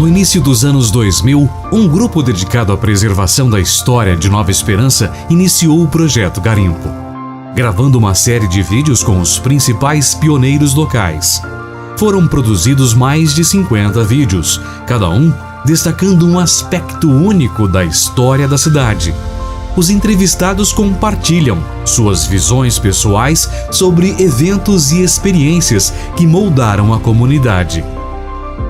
No início dos anos 2000, um grupo dedicado à preservação da história de Nova Esperança iniciou o Projeto Garimpo, gravando uma série de vídeos com os principais pioneiros locais. Foram produzidos mais de 50 vídeos, cada um destacando um aspecto único da história da cidade. Os entrevistados compartilham suas visões pessoais sobre eventos e experiências que moldaram a comunidade.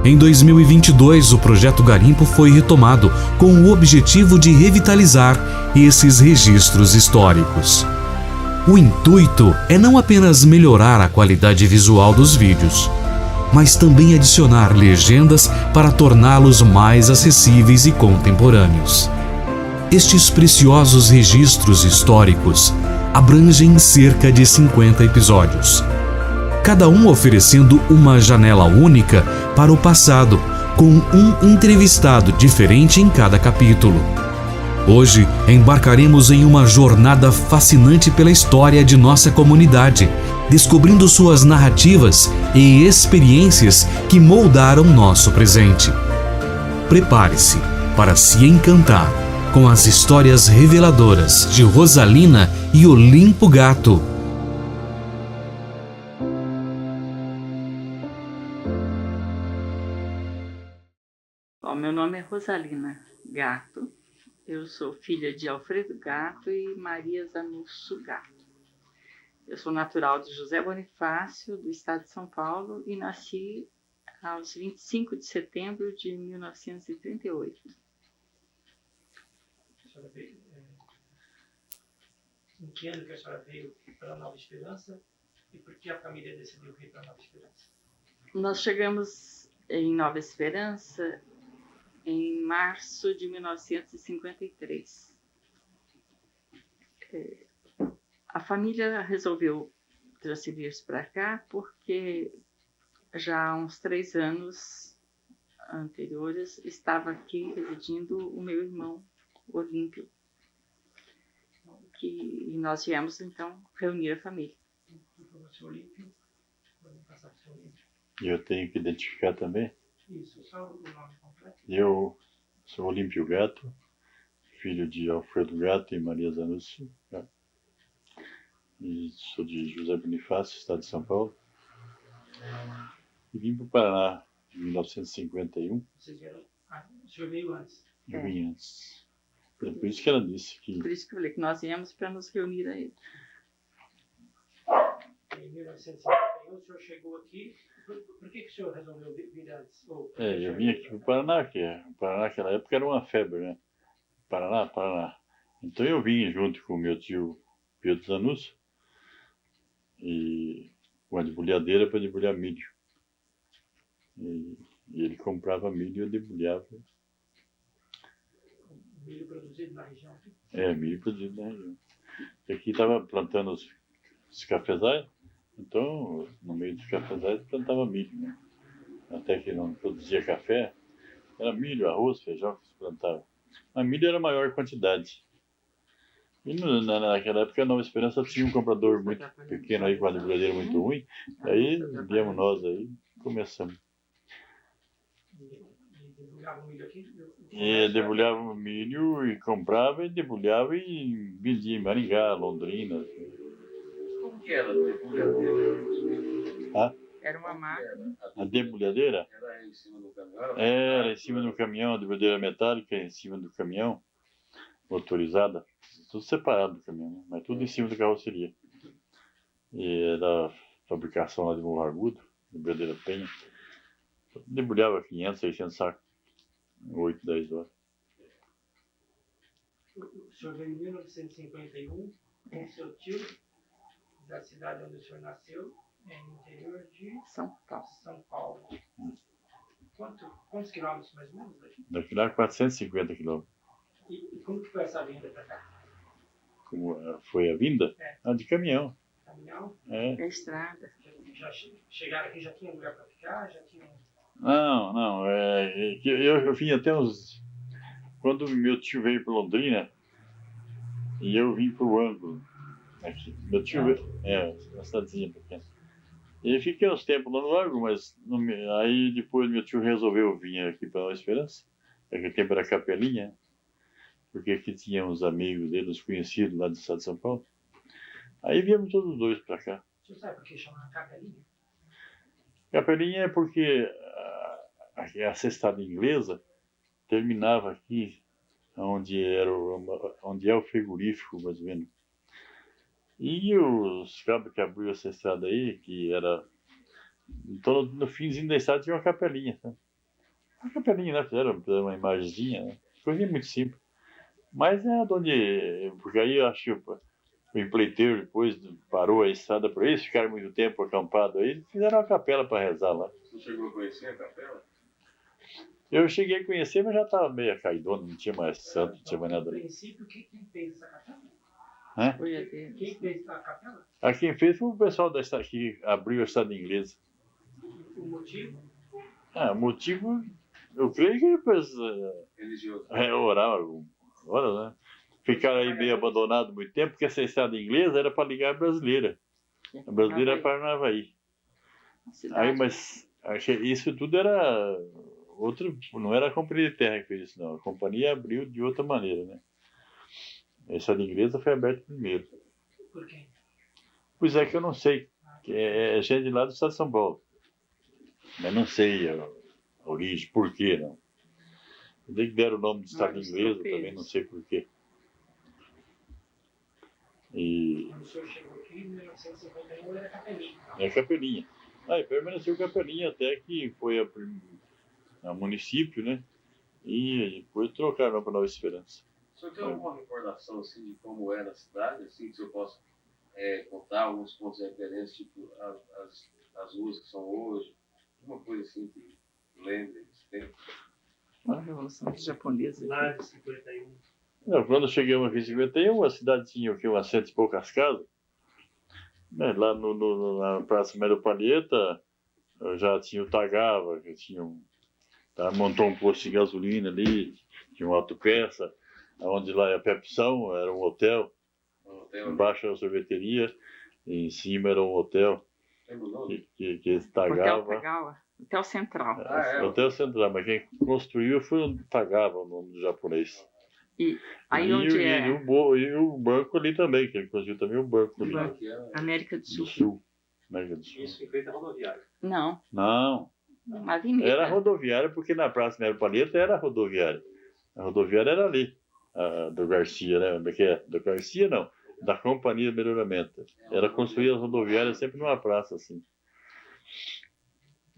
Em 2022, o Projeto Garimpo foi retomado com o objetivo de revitalizar esses registros históricos. O intuito é não apenas melhorar a qualidade visual dos vídeos, mas também adicionar legendas para torná-los mais acessíveis e contemporâneos. Estes preciosos registros históricos abrangem cerca de 50 episódios, cada um oferecendo uma janela única para o passado, com um entrevistado diferente em cada capítulo. Hoje, embarcaremos em uma jornada fascinante pela história de nossa comunidade, descobrindo suas narrativas e experiências que moldaram nosso presente. Prepare-se para se encantar com as histórias reveladoras de Rosalina e Olimpo Gato. Bom, meu nome é Rosalina Gato, eu sou filha de Alfredo Gato e Maria Zanusso Gato. Eu sou natural de José Bonifácio, do estado de São Paulo, e nasci aos 25 de setembro de 1938. Em que ano que a senhora veio para Nova Esperança e por que a família decidiu vir para Nova Esperança? Nós chegamos em Nova Esperança em março de 1953. A família resolveu transferir-se para cá porque já há uns 3 anos anteriores estava aqui residindo o meu irmão, Olímpio. E nós viemos, então, reunir a família. E eu tenho que identificar também? Isso, só o nome completo. Eu sou Olímpio Gato, filho de Alfredo Gato e Maria Zanusso Gato. E sou de José Bonifácio, estado de São Paulo. E vim para o Paraná em 1951. Vocês vieram... o senhor veio antes? Eu vim antes. É por isso que ela disse que... Por isso que eu falei que nós viemos para nos reunir a ele. Em 1951 o senhor chegou aqui. Por que o senhor resolveu vir antes? Eu vim aqui para o Paraná, que o Paraná naquela época era uma febre, né? Paraná. Então eu vim junto com o meu tio Pedro Zanusso e com a debulhadeira para debulhar milho. E ele comprava milho e eu debulhava. Milho produzido na região aqui? Milho produzido na região. E aqui estava plantando os cafezais, então no meio dos cafezais plantava milho, né? Até que não produzia café, era milho, arroz, feijão que se plantava. Mas milho era a maior quantidade. E naquela época a Nova Esperança tinha um comprador muito pequeno aí, com uma debulhadeira muito ruim, aí viemos nós aí começamos. Debulhava o milho aqui? Debulhava o milho e comprava e debulhava e vendia em Maringá, Londrina. Como que era a debulhadeira? Era uma máquina. A debulhadeira? Era em cima do caminhão? Era em cima do caminhão, a debulhadeira metálica em cima do caminhão, motorizada, tudo separado do caminhão, né? Mas tudo em cima da carroceria. E era a fabricação lá de Morro Agudo, debulhadeira Penha. Debulhava 500, 600 sacos, 8, 10 horas. O senhor veio em 1951 com seu tio, da cidade onde o senhor nasceu, no interior de São Paulo. Quantos quilômetros mais ou menos daqui? Daqui lá 450 quilômetros. E como que foi essa vinda para cá? Como foi a vinda? De caminhão. Caminhão? É estrada. Já chegaram aqui, já tinha lugar para ficar? Já tinha... Não. Eu vim até uns... Quando meu tio veio para Londrina, e eu vim para o Ângulo. Aqui. Meu tio veio... uma cidadezinha pequena. E fiquei uns tempos lá no Largo, mas aí depois meu tio resolveu vir aqui para Nova Esperança. Naquele tempo era Capelinha, porque aqui tinha uns amigos dele, uns conhecidos lá do estado de São Paulo. Aí viemos todos os dois para cá. Você sabe por que chama Capelinha? Capelinha é porque a cestada inglesa terminava aqui, onde é o frigorífico, mais ou menos. E os cabos que abriu essa estrada aí, que era... Então, no finzinho da estrada tinha uma capelinha, sabe? Uma capelinha, né? Fizeram uma imagenzinha, né? Coisinha muito simples. Mas é onde... Porque aí eu acho que o empreiteiro depois parou a estrada para eles, ficaram muito tempo acampados aí, fizeram uma capela para rezar lá. Você chegou a conhecer a capela? Eu cheguei a conhecer, mas já estava meio caidona, não tinha mais santo, não tinha mais nada. No princípio, quem fez essa capela? Hã? Foi a Deus. Quem fez a capela? A quem fez foi o pessoal da estrada que abriu a estrada inglesa. O motivo? O motivo, eu creio que depois Religioso. oraram, né? Ficaram aí meio abandonados muito tempo, porque essa estrada inglesa era para ligar a brasileira. A brasileira era para Navaí. Aí, mas isso tudo era não era a companhia de terra que fez isso, não. A companhia abriu de outra maneira, né? A estrada inglesa foi aberta primeiro. Por quê? Pois é que eu não sei. É gente lá do estado de São Paulo. Mas não sei a origem, por quê, não. Desde que deram o nome de estado inglesa, também não sei por quê. E... Quando o senhor chegou aqui, em 1951, era Capelinha. É Capelinha. Aí permaneceu Capelinha até que foi a município, né? E depois trocaram para Nova Esperança. O senhor tem alguma recordação assim, de como era a cidade, assim, que o senhor possa contar alguns pontos de referência, tipo as ruas que são hoje? Uma coisa assim que lembre desse tempo? A Revolução Japonesa. Lá de 51. Quando chegamos aqui em 51, a cidade tinha o quê? Umas 100 e poucas casas. Né? Lá na Praça Melo Palheta já tinha o Tagava, que tinha montou um posto de gasolina ali, tinha uma autopeça, onde lá é a Pepsão, era um hotel, embaixo era uma sorveteria, e em cima era um hotel que Tagava. Hotel Tagawa, Hotel Central. Hotel Central, mas quem construiu foi o Tagava, o nome do japonês. E aí e onde o banco ali também, que ele construiu também o banco ali. América do Sul. América do Sul. Isso em frente à rodoviária. Não. Era rodoviária, porque na Praça Melo Palheta era rodoviária. A rodoviária era ali, do Garcia, né? Do Garcia não, da Companhia de Melhoramento. Era construir as rodoviárias sempre numa praça assim.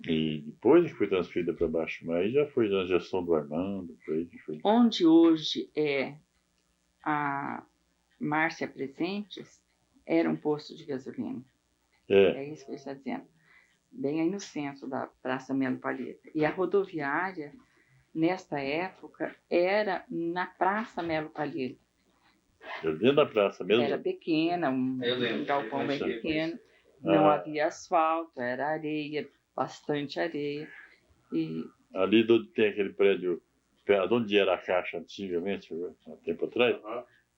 E depois que foi transferida para baixo, mas aí já foi na gestão do Armando. Foi. Onde hoje é a Márcia Presentes, era um posto de gasolina. É isso que ele está dizendo. Bem aí no centro da Praça Melo Palheta. E a rodoviária, nesta época, era na Praça Melo Palheta. Dentro da praça mesmo? Era pequena, um galpão bem pequeno. Não havia asfalto, era areia, bastante areia. E... Ali onde tem aquele prédio, onde era a Caixa antigamente, há tempo atrás,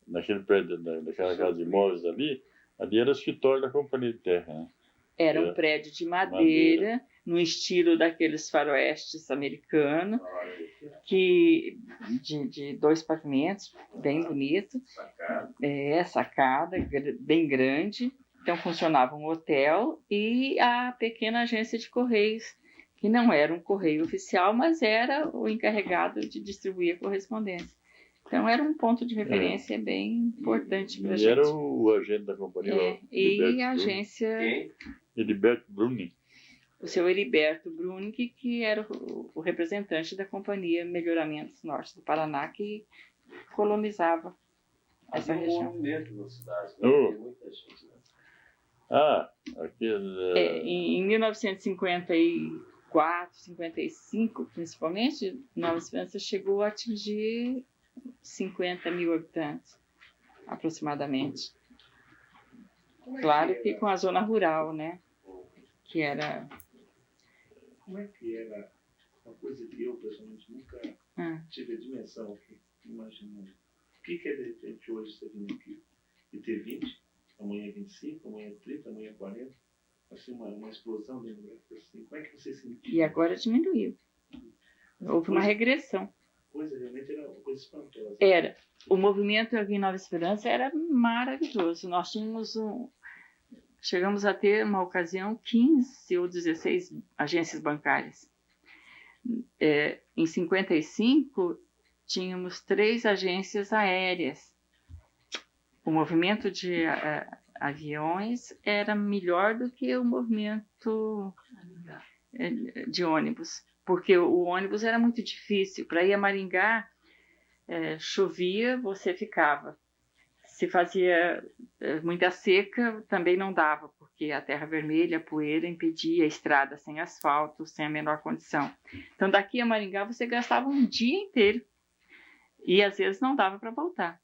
naquele prédio, naquela casa de imóveis ali era o escritório da Companhia de Terra, né? Era um prédio de madeira, no estilo daqueles faroestes americanos, de 2 pavimentos, bem bonito. Sacada, bem grande. Então funcionava um hotel e a pequena agência de correios, que não era um correio oficial, mas era o encarregado de distribuir a correspondência. Então era um ponto de referência bem importante para a gente. E era o agente da companhia. E a agência... Heriberto Bruni. O seu Heriberto Bruni, que era o representante da Companhia Melhoramentos Norte do Paraná, que colonizava essa região. Um movimento na cidade, tem muita gente, né? Em 1954, 55, principalmente, Nova Esperança chegou a atingir 50 mil habitantes, aproximadamente. Claro que com a zona rural, né? Que era... Como é que era uma coisa que eu, pessoalmente, nunca tive a dimensão aqui, imaginando. O que é, de repente, hoje você vir aqui e ter 20, amanhã 25, amanhã 30, amanhã 40, mas assim, uma explosão demográfica assim? Como é que você sentiu? E agora diminuiu. Houve uma regressão. Coisa, realmente era uma coisa espantosa. Era. O movimento aqui em Nova Esperança era maravilhoso. Nós chegamos a ter, uma ocasião, 15 ou 16 agências bancárias. Em 55, tínhamos 3 agências aéreas. O movimento de aviões era melhor do que o movimento de ônibus, porque o ônibus era muito difícil. Para ir a Maringá, chovia, você ficava. Se fazia muita seca, também não dava, porque a terra vermelha, a poeira, impedia a estrada sem asfalto, sem a menor condição. Então, daqui a Maringá, você gastava um dia inteiro e, às vezes, não dava para voltar.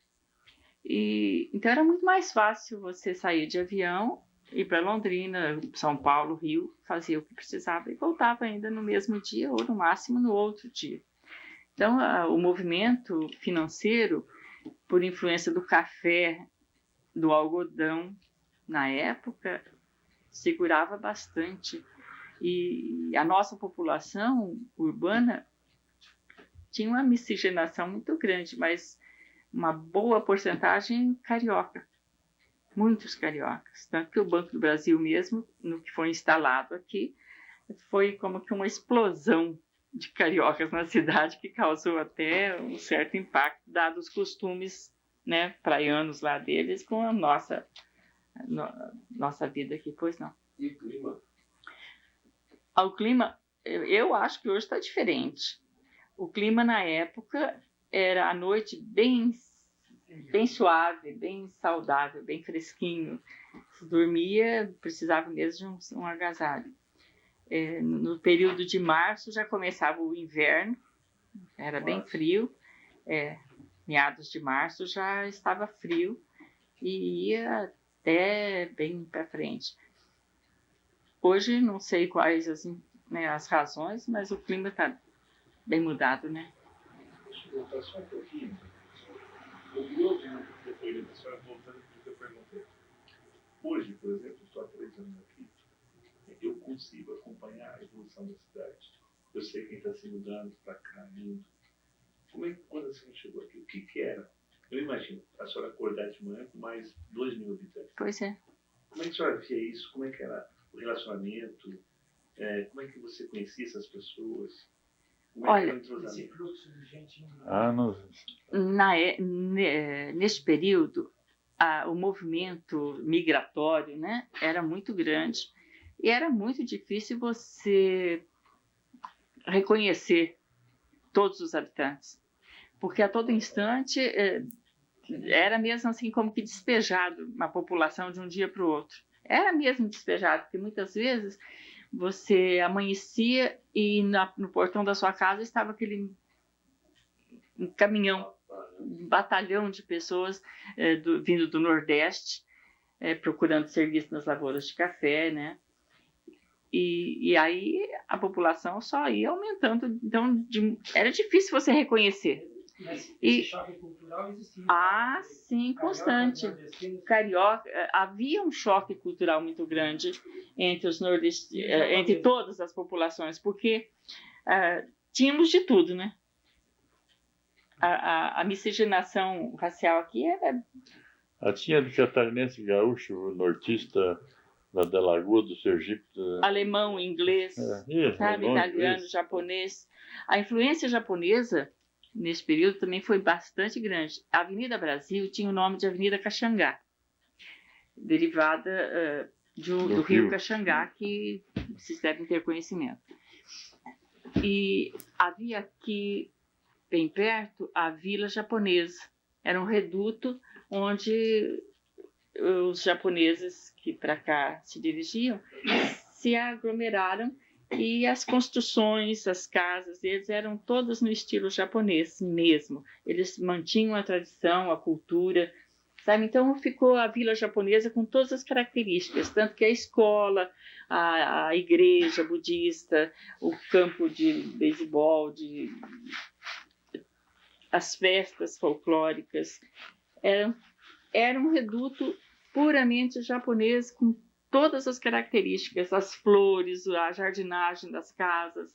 Então, era muito mais fácil você sair de avião, ir para Londrina, São Paulo, Rio, fazia o que precisava e voltava ainda no mesmo dia ou, no máximo, no outro dia. Então, o movimento financeiro, por influência do café, do algodão, na época, segurava bastante. E a nossa população urbana tinha uma miscigenação muito grande, mas uma boa porcentagem carioca. Muitos cariocas. Tanto que o Banco do Brasil mesmo, no que foi instalado aqui, foi como que uma explosão de cariocas na cidade, que causou até um certo impacto, dados os costumes, né, praianos lá deles, com a nossa vida aqui, pois não. E o clima? O clima, eu acho que hoje está diferente. O clima na época era à noite bem suave, bem saudável, bem fresquinho. Se dormia, precisava mesmo de um agasalho. No período de março já começava o inverno, era bem frio, meados de março já estava frio e ia até bem para frente. Hoje não sei quais as razões, mas o clima está bem mudado, né? Deixa eu voltar só um pouquinho. Eu vi outro depoimento da senhora voltando para o que eu perguntei. Hoje, por exemplo, estou há 3 anos aqui. Eu consigo acompanhar a evolução da cidade. Eu sei quem está se mudando para cá, indo. Como é que, quando a senhora chegou aqui, o que era? Eu imagino a senhora acordar de manhã com mais 2.000 habitantes. Pois é. Como é que a senhora via isso? Como é que era o relacionamento? Como é que você conhecia essas pessoas? Como é que era o entrosamento? Esse fluxo de gente indo. Neste período, o movimento migratório, né, era muito grande. E era muito difícil você reconhecer todos os habitantes, porque a todo instante era mesmo assim como que despejado uma população de um dia para o outro. Era mesmo despejado, porque muitas vezes você amanhecia e no portão da sua casa estava aquele caminhão, um batalhão de pessoas vindo do Nordeste, procurando serviço nas lavouras de café, né? E aí a população só ia aumentando, então era difícil você reconhecer. Mas esse choque cultural existia. Sim, constante. Carioca, havia um choque cultural muito grande entre os nordestinos, entre todas as populações, porque tínhamos de tudo, né? A miscigenação racial aqui era... Tinha de catarinense, gaúcho, nortista, da Lagoa do Sergipe. Alemão, inglês, sabe, italiano, japonês. A influência japonesa, nesse período, também foi bastante grande. A Avenida Brasil tinha o nome de Avenida Caxangá, derivada do rio Caxangá, que vocês devem ter conhecimento. E havia aqui, bem perto, a Vila Japonesa. Era um reduto onde os japoneses que para cá se dirigiam se aglomeraram, e as construções, as casas deles eram todas no estilo japonês mesmo. Eles mantinham a tradição, a cultura, sabe? Então ficou a Vila Japonesa com todas as características, tanto que a escola, a igreja budista, o campo de beisebol, as festas folclóricas, era um reduto puramente japonês, com todas as características, as flores, a jardinagem das casas,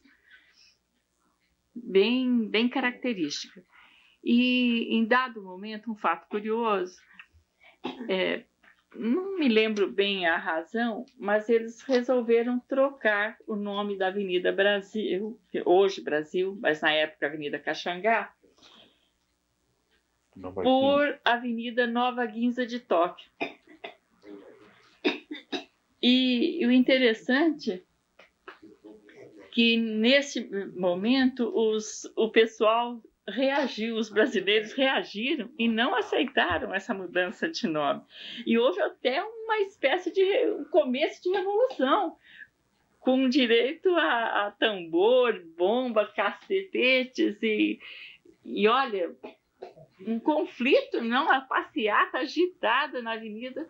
bem característica. E em dado momento, um fato curioso, não me lembro bem a razão, mas eles resolveram trocar o nome da Avenida Brasil, hoje Brasil, mas na época Avenida Caxangá, por Avenida Nova Ginza de Tóquio. E o interessante que nesse momento o pessoal reagiu, os brasileiros reagiram e não aceitaram essa mudança de nome. E houve até uma espécie de um começo de revolução, com direito a tambor, bomba, cacetetes e olha, um conflito, não, a passeata agitada na avenida.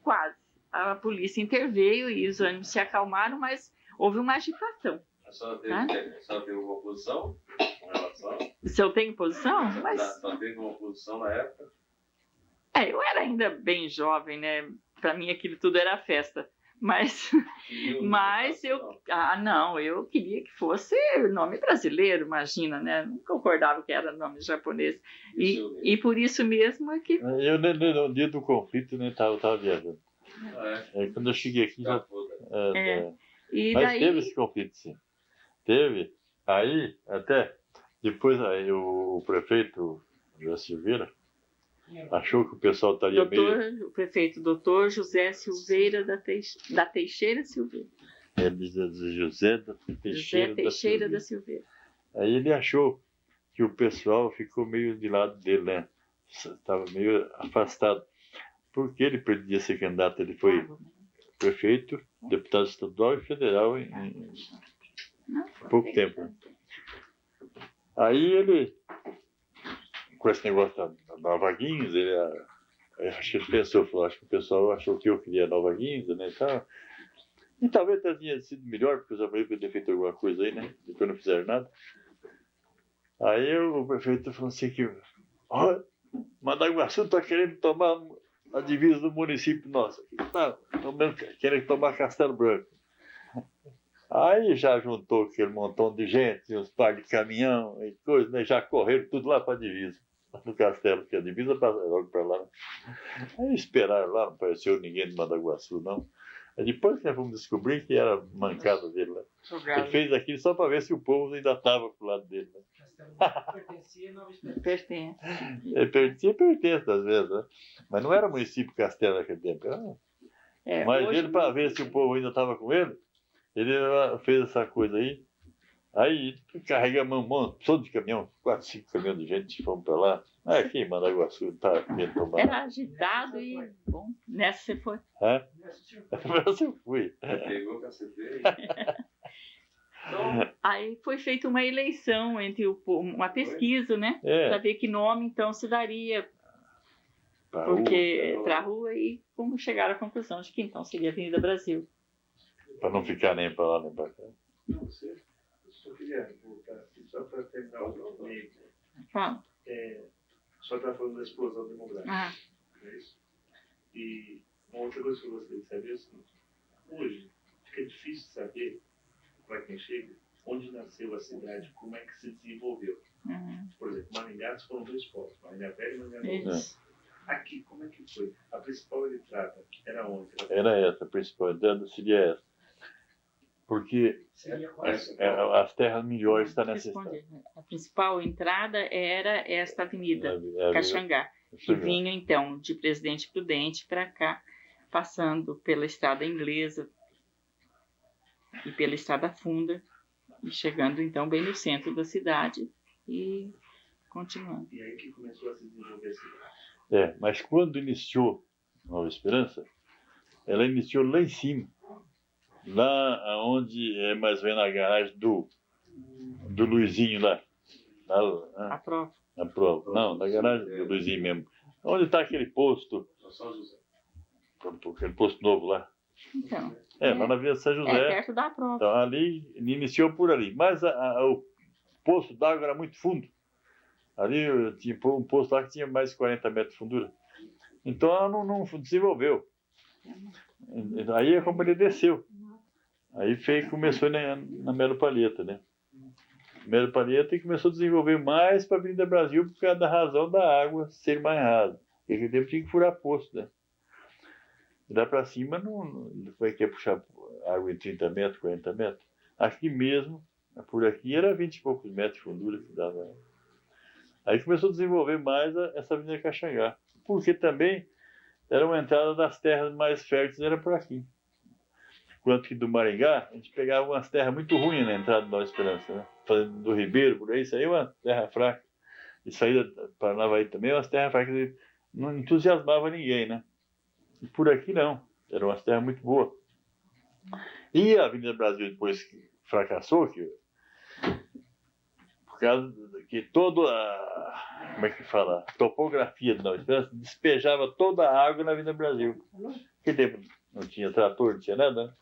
Quase. A polícia interveio e os ânimos se acalmaram, mas houve uma agitação. A senhora teve alguma posição com relação? Se eu tenho posição? Mas... A senhora teve uma posição na época? Eu era ainda bem jovem, né? Para mim aquilo tudo era festa. Mas eu queria que fosse nome brasileiro, imagina, né? Não concordava que era nome japonês. E por isso mesmo é que... Eu, no dia do conflito, né, tava viajando. Quando eu cheguei aqui, já... E mas daí... teve esse conflito, sim. Teve. Aí, até, depois aí, o prefeito José Silveira achou que o pessoal estaria meio... O prefeito doutor José Silveira da Teixeira Silveira. José Teixeira da Silveira. Aí ele achou que o pessoal ficou meio de lado dele, né? Estava meio afastado. Porque ele podia ser candidato, ele foi prefeito, deputado estadual e federal em pouco tempo. Aí ele, com esse negócio da Nova Ginza, acho que ele pensou, falou, acho que o pessoal achou que eu queria Nova Ginza, né, e tal. E talvez tenha sido melhor, porque os americanos podiam ter feito alguma coisa aí, né, depois não fizeram nada. Aí o prefeito falou assim que, Mandaguaçu está querendo tomar a divisa do município nosso. Tá, querendo tomar Castelo Branco. Aí já juntou aquele montão de gente, uns par de caminhão e coisa, né? Já correram tudo lá para a divisa, no castelo, porque a divisa passa logo para lá. Aí esperaram lá, não apareceu ninguém de Mandaguaçu, não. Aí depois que nós fomos descobrir que era mancada dele lá. Ele fez aquilo só para ver se o povo ainda estava pro lado dele. Né? Pertencia a Nova Pertence. Pertence às vezes, né? Mas não era município Castelo naquele tempo. Mas ele, para ver se o povo ainda estava com ele, ele fez essa coisa aí. Aí carregamos um monte de caminhão, 4, 5 caminhões de gente, fomos para lá. Aqui em Mandaguaçu, tá querendo tomar. Era agitado e bom. Nessa você foi. Nessa eu fui. Pegou o cacete. Aí foi feita uma eleição entre uma pesquisa, né? Para ver que nome então se daria para a rua e como chegaram à conclusão de que então seria Avenida Brasil. Para não ficar nem para lá nem para cá. Não sei. Eu só queria voltar aqui, só para terminar o comigo. Fala. Só está falando da explosão demográfica. É isso? E uma outra coisa que eu gostaria de saber é o seguinte: hoje fica difícil saber, para quem chega, onde nasceu a cidade, como é que se desenvolveu. Por exemplo, Maringá foram 2 polos, Maringá Velha e Maringá Nova. Aqui, como é que foi? A principal entrada era onde? Era essa, a principal entrada seria essa. Porque as terras melhores estão nessa estrada. A principal entrada era esta avenida, Caxangá, que vinha então de Presidente Prudente para cá, passando pela estrada inglesa e pela estrada funda, e chegando então bem no centro da cidade e continuando. E aí que começou a se desenvolver a cidade. Mas quando iniciou Nova Esperança, ela iniciou lá em cima. Lá onde é mais ou menos a garagem do Luizinho lá. A prova. A prova. Não, na garagem do Luizinho mesmo. Onde está aquele posto? São José. Aquele posto novo lá. Então. Lá na Vila São José. Perto da prova. Então ali, iniciou por ali. Mas o poço d'água era muito fundo. Ali tinha um poço lá que tinha mais de 40 metros de fundura. Então ela não desenvolveu. Aí a companhia desceu. Aí começou na Melo Palheta, né? Melo Palheta, e começou a desenvolver mais para a Avenida Brasil por causa da razão da água ser mais rasa. E aquele tempo tinha que furar poço, né? E lá para cima não foi que ia puxar água em 30 metros, 40 metros. Aqui mesmo, por aqui, era 20 e poucos metros de fundura que dava. Aí começou a desenvolver mais essa Avenida Caxangá. Porque também era uma entrada das terras mais férteis, era por aqui. Enquanto que do Maringá, a gente pegava umas terras muito ruins na entrada da Nova Esperança, né? Fazendo do Ribeiro, por aí, isso aí é uma terra fraca. E saída para Navaí também, umas terras fracas. Não entusiasmava ninguém, né? E por aqui não. Eram umas terras muito boas. E a Avenida Brasil, depois que fracassou, por causa que toda a, como é que fala, a topografia da Nova Esperança despejava toda a água na Avenida Brasil. Que tempo não tinha trator, não tinha nada, né?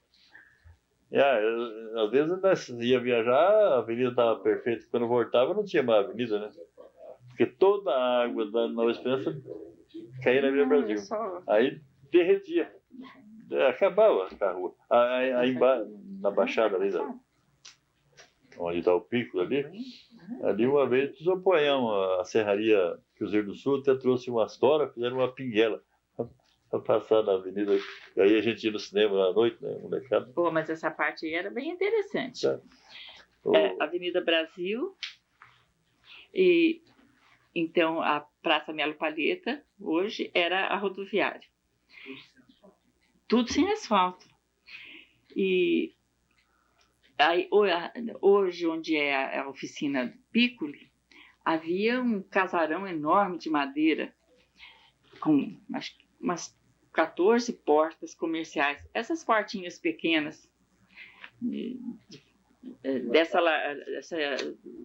Às vezes nós ia viajar, a avenida estava perfeita. Quando voltava não tinha mais avenida, né? Porque toda a água da Nova Esperança caía na Avenida Brasil. Aí derretia. Acabava a rua. Aí na Baixada ali, onde está o pico ali uma vez precisou pôr a serraria Cruzeiro do Sul, até trouxe umas toras, fizeram uma pinguela para passar na avenida. E aí a gente ia no cinema à noite, né, molecada. Pô, mas essa parte aí era bem interessante. Avenida Brasil, e então a Praça Melo Palheta, hoje, era a rodoviária. Tudo sem asfalto. E aí, hoje, onde é a oficina Piccoli, havia um casarão enorme de madeira, com acho que umas 14 portas comerciais. Essas portinhas pequenas, dessa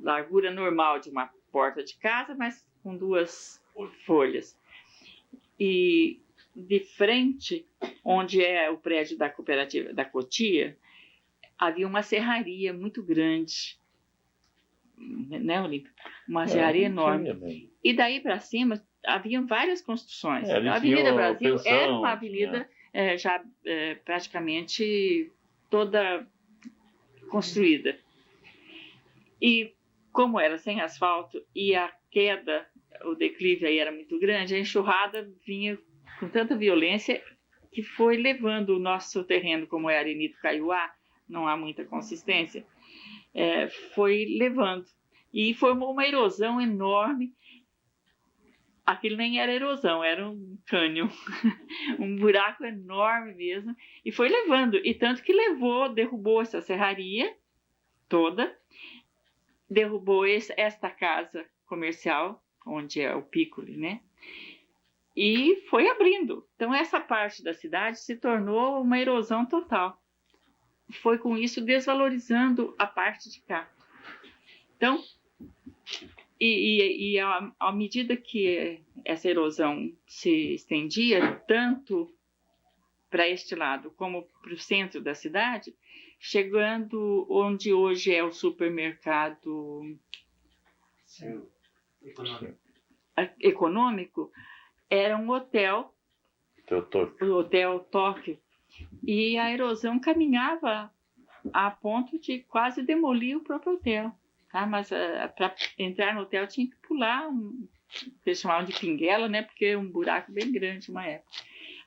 largura normal de uma porta de casa, mas com 2 folhas. E de frente, onde é o prédio da cooperativa da Cotia, havia uma serraria muito grande, né, Olímpio? Uma serraria enorme. E daí para cima haviam várias construções. A Avenida Brasil era uma avenida já praticamente toda construída. E como era sem asfalto e a queda, o declive aí era muito grande, a enxurrada vinha com tanta violência que foi levando o nosso terreno, como é Arenito Caiuá, não há muita consistência, foi levando. E formou uma erosão enorme. Aquilo nem era erosão, era um cânion, um buraco enorme mesmo, e foi levando. E tanto que derrubou essa serraria toda, derrubou esta casa comercial, onde é o Piccoli, né? E foi abrindo. Então essa parte da cidade se tornou uma erosão total. Foi com isso desvalorizando a parte de cá. Então, à medida que essa erosão se estendia, tanto para este lado como para o centro da cidade, chegando onde hoje é o supermercado econômico, era um hotel, o Hotel Tóquio, e a erosão caminhava a ponto de quase demolir o próprio hotel. Tá? Mas para entrar no hotel tinha que pular, eles chamavam de pinguela, né? Porque é um buraco bem grande uma época.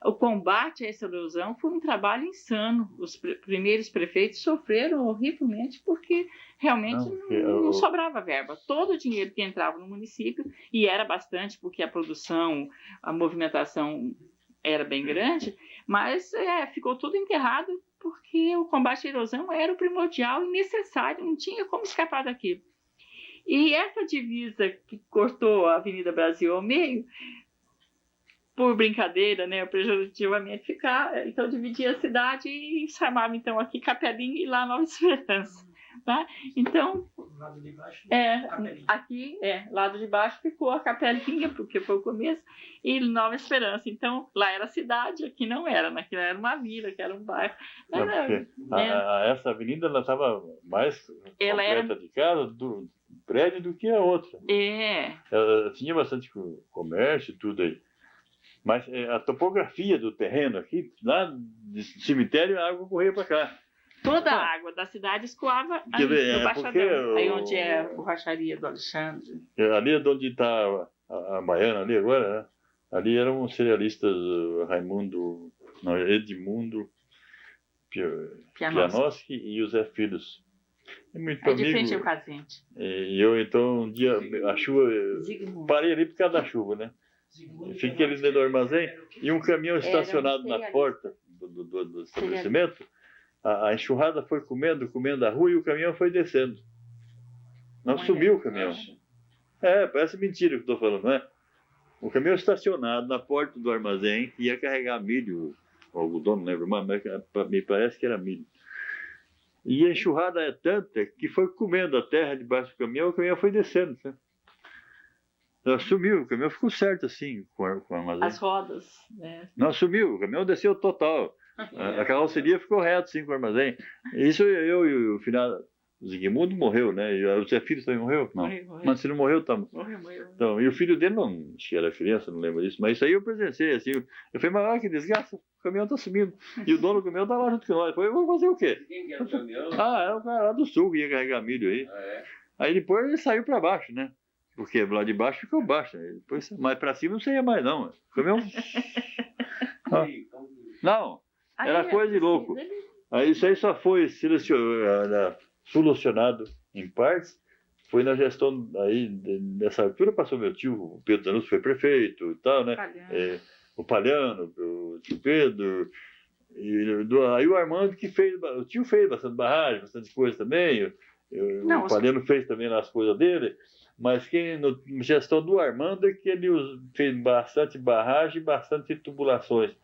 O combate a essa erosão foi um trabalho insano. Os primeiros prefeitos sofreram horrivelmente porque realmente não sobrava verba. Todo o dinheiro que entrava no município, e era bastante porque a produção, a movimentação era bem grande, mas ficou tudo enterrado porque o combate à erosão era o primordial e necessário, não tinha como escapar daquilo. E essa divisa que cortou a Avenida Brasil ao meio, por brincadeira, né, pejorativamente, então dividia a cidade e chamava então aqui Capelinha e lá Nova Esperança. Tá? Então, lado de baixo, aqui, lado de baixo ficou a Capelinha, porque foi o começo, e Nova Esperança. Então, lá era cidade, aqui não era, naquilo era uma vila, que era um bairro. Essa avenida estava mais completa de casa, do prédio, do que a outra. Ela tinha bastante comércio e tudo aí. Mas a topografia do terreno aqui, lá do cemitério, a água corria para cá. Toda a água da cidade escoava ali no Baixadão, aí onde é a borracharia do Alexandre. Ali é onde está a Baiana, ali agora, né? Ali eram os cerealistas Edmundo Pianoski e José Filhos. Muito Aí de frente ao Casente. E eu, então, um dia, a chuva, parei ali por causa da chuva, né? Fiquei ali dentro do armazém e um caminhão estacionado na porta do estabelecimento. A enxurrada foi comendo a rua e o caminhão foi descendo. Não sumiu o caminhão. Parece mentira o que eu estou falando, não é? O caminhão estacionado na porta do armazém ia carregar milho, ou algodão, não lembro mais, mas me parece que era milho. E a enxurrada é tanta que foi comendo a terra debaixo do caminhão, o caminhão foi descendo. Né? Ela sumiu, o caminhão ficou certo assim com o armazém. As rodas, né? Não, sumiu, o caminhão desceu total. A carroceria ficou reto assim com o armazém. Isso eu e o final. O Zigmundo morreu, né? E o Zé Filho também morreu? Não. Morreu. Mas se não morreu, tá. Morreu. Então, e o filho dele não, acho que era criança, não lembro disso, mas isso aí eu presenciei, assim. Eu falei, mas que desgraça, o caminhão tá sumindo. E o dono do caminhão tá lá junto com nós. Eu falei, eu vou fazer o quê? Quem que era o caminhão? Era o cara lá do sul que ia carregar milho aí. Aí depois ele saiu pra baixo, né? Porque lá de baixo ficou baixo. Depois, mais pra cima não saía mais, não. O caminhão. Não, era coisa de louco. Aí isso aí só foi solucionado em partes. Foi na gestão aí, nessa altura passou meu tio, o Pedro Zanussi foi prefeito e tal, né? O Palhano, o tio Pedro, aí o Armando que fez, o tio fez bastante barragem, bastante coisa também, o Palhano fez também as coisas dele, mas na gestão do Armando é que ele fez bastante barragem, bastante tubulações.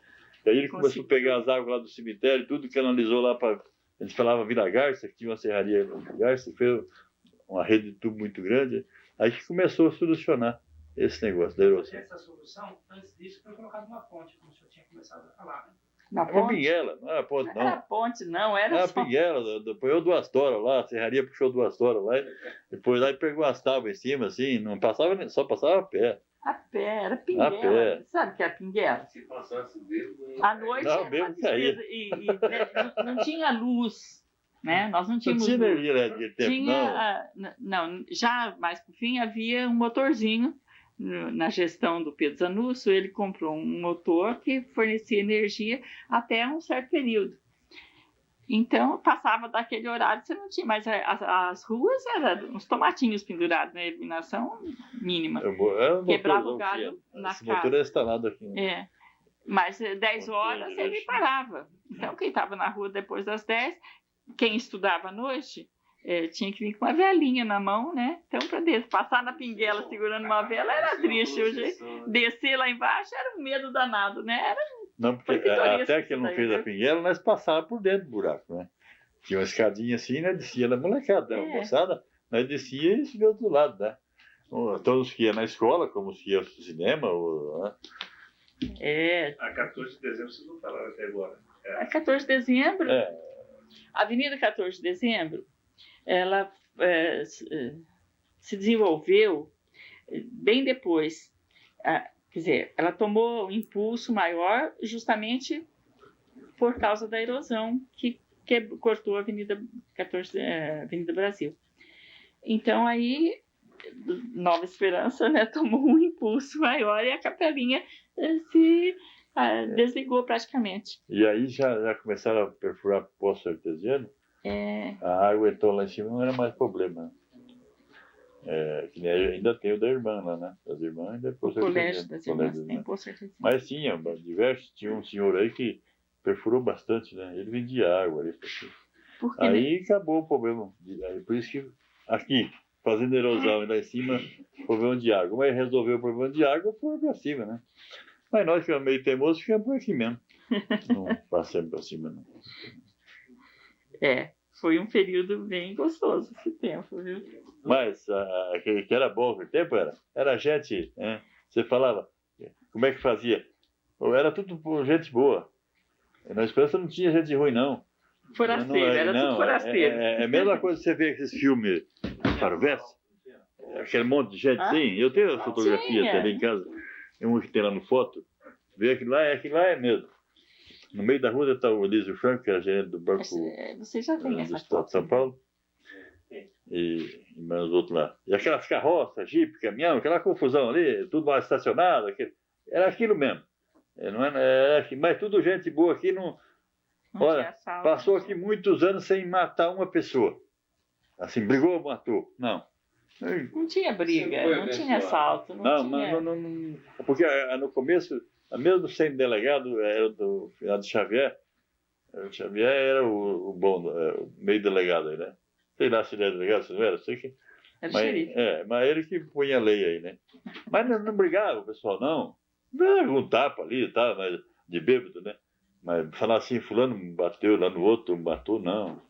Aí ele começou a pegar as águas lá do cemitério, tudo que analisou lá para, eles falavam Vila Garça, que tinha uma serraria Vila Garça, fez uma rede de tubo muito grande, aí que começou a solucionar esse negócio da erosão. Essa solução, antes disso, foi colocada uma ponte, como o senhor tinha começado a falar, né? Na ponte? Uma pinguela, não era ponte, não. Não era ponte, não, era uma só... pinguela, depois Duas Toras lá, a serraria puxou Duas Toras lá, depois lá pegou as tábuas em cima, assim, não passava, só passava a pé. A pé, era pinguela. A pé. Sabe o que é pinguela? Se passasse bêbado... À noite, não, bêbado caía. Não tinha luz, né? Nós não tínhamos luz. Energia naquele tempo, não, já mais pro fim havia um motorzinho. Na gestão do Pedro Zanussi, ele comprou um motor que fornecia energia até um certo período. Então, passava daquele horário, você não tinha, mas as ruas eram uns tomatinhos pendurados, né? Iluminação mínima. Quebrava o galho na casa. Esse motor é instalado aqui. Né? Mas 10 horas ele parava. Então, quem estava na rua depois das 10, quem estudava à noite, tinha que vir com uma velinha na mão, né? Então, para passar na pinguela segurando uma vela era triste. Hoje, descer lá embaixo era um medo danado, né? Não, porque até que ele não fez a pinguela, nós passávamos por dentro do buraco, né? Tinha uma escadinha assim, né? Descia na molecada, né? Moçada, nós descia e subia do outro lado, né? Todos que iam na escola, como os que iam ao cinema, né? A 14 de dezembro vocês não falaram até agora. A 14 de dezembro, a Avenida 14 de Dezembro, ela se desenvolveu bem depois. Quer dizer, ela tomou um impulso maior justamente por causa da erosão que cortou a Avenida 14, Avenida Brasil. Então, aí, Nova Esperança, né, tomou um impulso maior e a capelinha se desligou praticamente. E aí já começaram a perfurar poço artesiano? A água entrou lá em cima, não era mais problema. Que ainda tem o da irmã lá, né? Das irmãs, depois o colégio das irmãs tem poço artesiano. Mas tinha diversos, tinha um senhor aí que perfurou bastante, né? Ele vendia água ali. Aí acabou o problema. Por isso que aqui, fazendo erosão e lá em cima, problema de água. Mas resolveu o problema de água, foi para cima, né? Mas nós que éramos meio teimosos, ficamos por aqui mesmo. Não passamos para cima, não. Foi um período bem gostoso esse tempo, viu? Mas que era bom aquele tempo, era gente, né? Você falava, como é que fazia? Era tudo por gente boa. Na Esperança não tinha gente ruim, não. Forasteiro, era tudo forasteiro. É a mesma coisa que você vê esses filmes faroeste, aquele monte de gente, sim. Eu tenho a fotografia também em casa, tem um que tem lá no foto, Vê aquilo lá é mesmo. No meio da rua está o Elísio Franco, que era gerente do banco Você já tem do essa Estado foto. de São Paulo. E mais os outros lá. E aquelas carroças, jipe, caminhão, aquela confusão ali, tudo mal estacionado. Era aquilo mesmo. Não era, mas tudo gente boa aqui. Não Olha, tinha assalto, passou né? aqui muitos anos sem matar uma pessoa. Assim, brigou, matou. Não. Não tinha briga, Sempre foi não tinha assalto, Não, tinha... não. Porque no começo, mesmo sendo delegado, era do Finado Xavier. O Xavier era o bom, o meio delegado aí, né? Sei lá se ele era delegado, se não era, sei que. Era Mas, xerife. mas ele que punha a lei aí, né? Mas não brigava, o pessoal, não. Um tapa ali e tal, mas de bêbado, né? Mas falar assim, fulano bateu lá no outro, matou, não.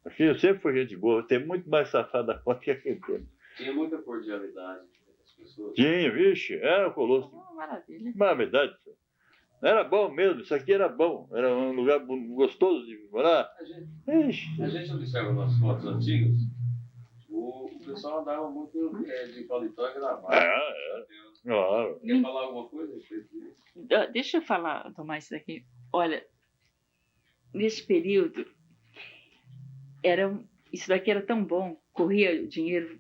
Aqui sempre foi gente boa, tem muito mais safada conta que aquele tempo. Tinha muita cordialidade entre as pessoas. Tinha, vixe, era um colosso. Maravilha. Mas a verdade, era bom mesmo, isso aqui era bom, era um lugar gostoso de morar. A gente observa nas fotos antigas, o pessoal andava muito de paletó e gravata. Claro. Quer falar alguma coisa a respeito disso? Deixa eu falar, Tomás, isso aqui. Olha, nesse período, isso daqui era tão bom, corria o dinheiro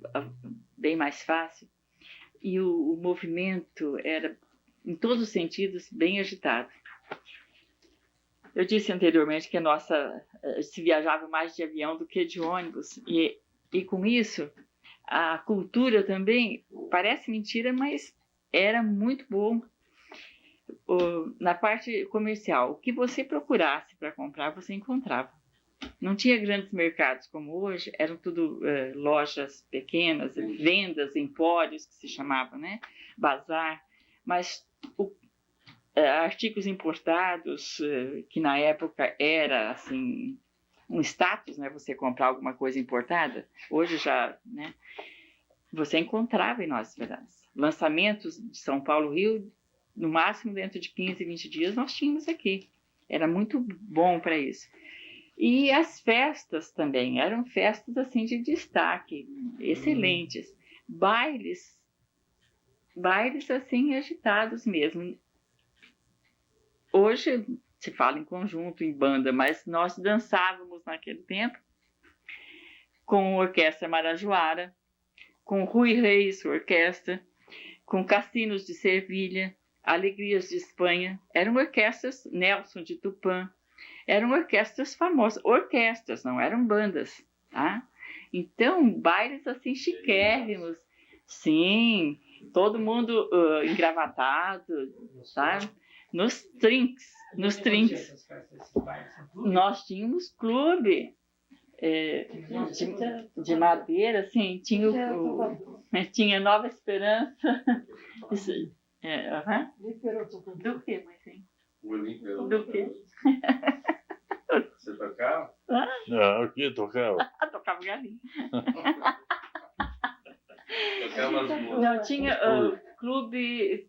bem mais fácil, e o movimento era, em todos os sentidos, bem agitado. Eu disse anteriormente que se viajava mais de avião do que de ônibus, e com isso, a cultura também, parece mentira, mas era muito bom. Na parte comercial, o que você procurasse para comprar, você encontrava. Não tinha grandes mercados como hoje, eram tudo lojas pequenas, vendas, empórios, que se chamava, né? Bazar. Mas artigos importados, que na época era assim um status, né? Você comprar alguma coisa importada, hoje já, né? Você encontrava em nossas cidades. Lançamentos de São Paulo, Rio, no máximo dentro de 15, 20 dias nós tínhamos aqui. Era muito bom para isso. E as festas também, eram festas assim de destaque, excelentes. Bailes assim agitados mesmo. Hoje se fala em conjunto, em banda, mas nós dançávamos naquele tempo com a Orquestra Marajoara, com Rui Reis, orquestra, com Cassinos de Sevilha, Alegrias de Espanha. Eram orquestras, Nelson de Tupã. Eram orquestras famosas, orquestras, não eram bandas, tá? Então, bailes assim chiquérrimos, sim, todo mundo engravatado, tá? Nos trinques. Nós tínhamos clube de madeira, assim, tinha Nova Esperança. Do que, mas sim? Do que? Você tocava? Não, o que tocava? Tocava galinha. Tocava as músicas. Não, tinha clube,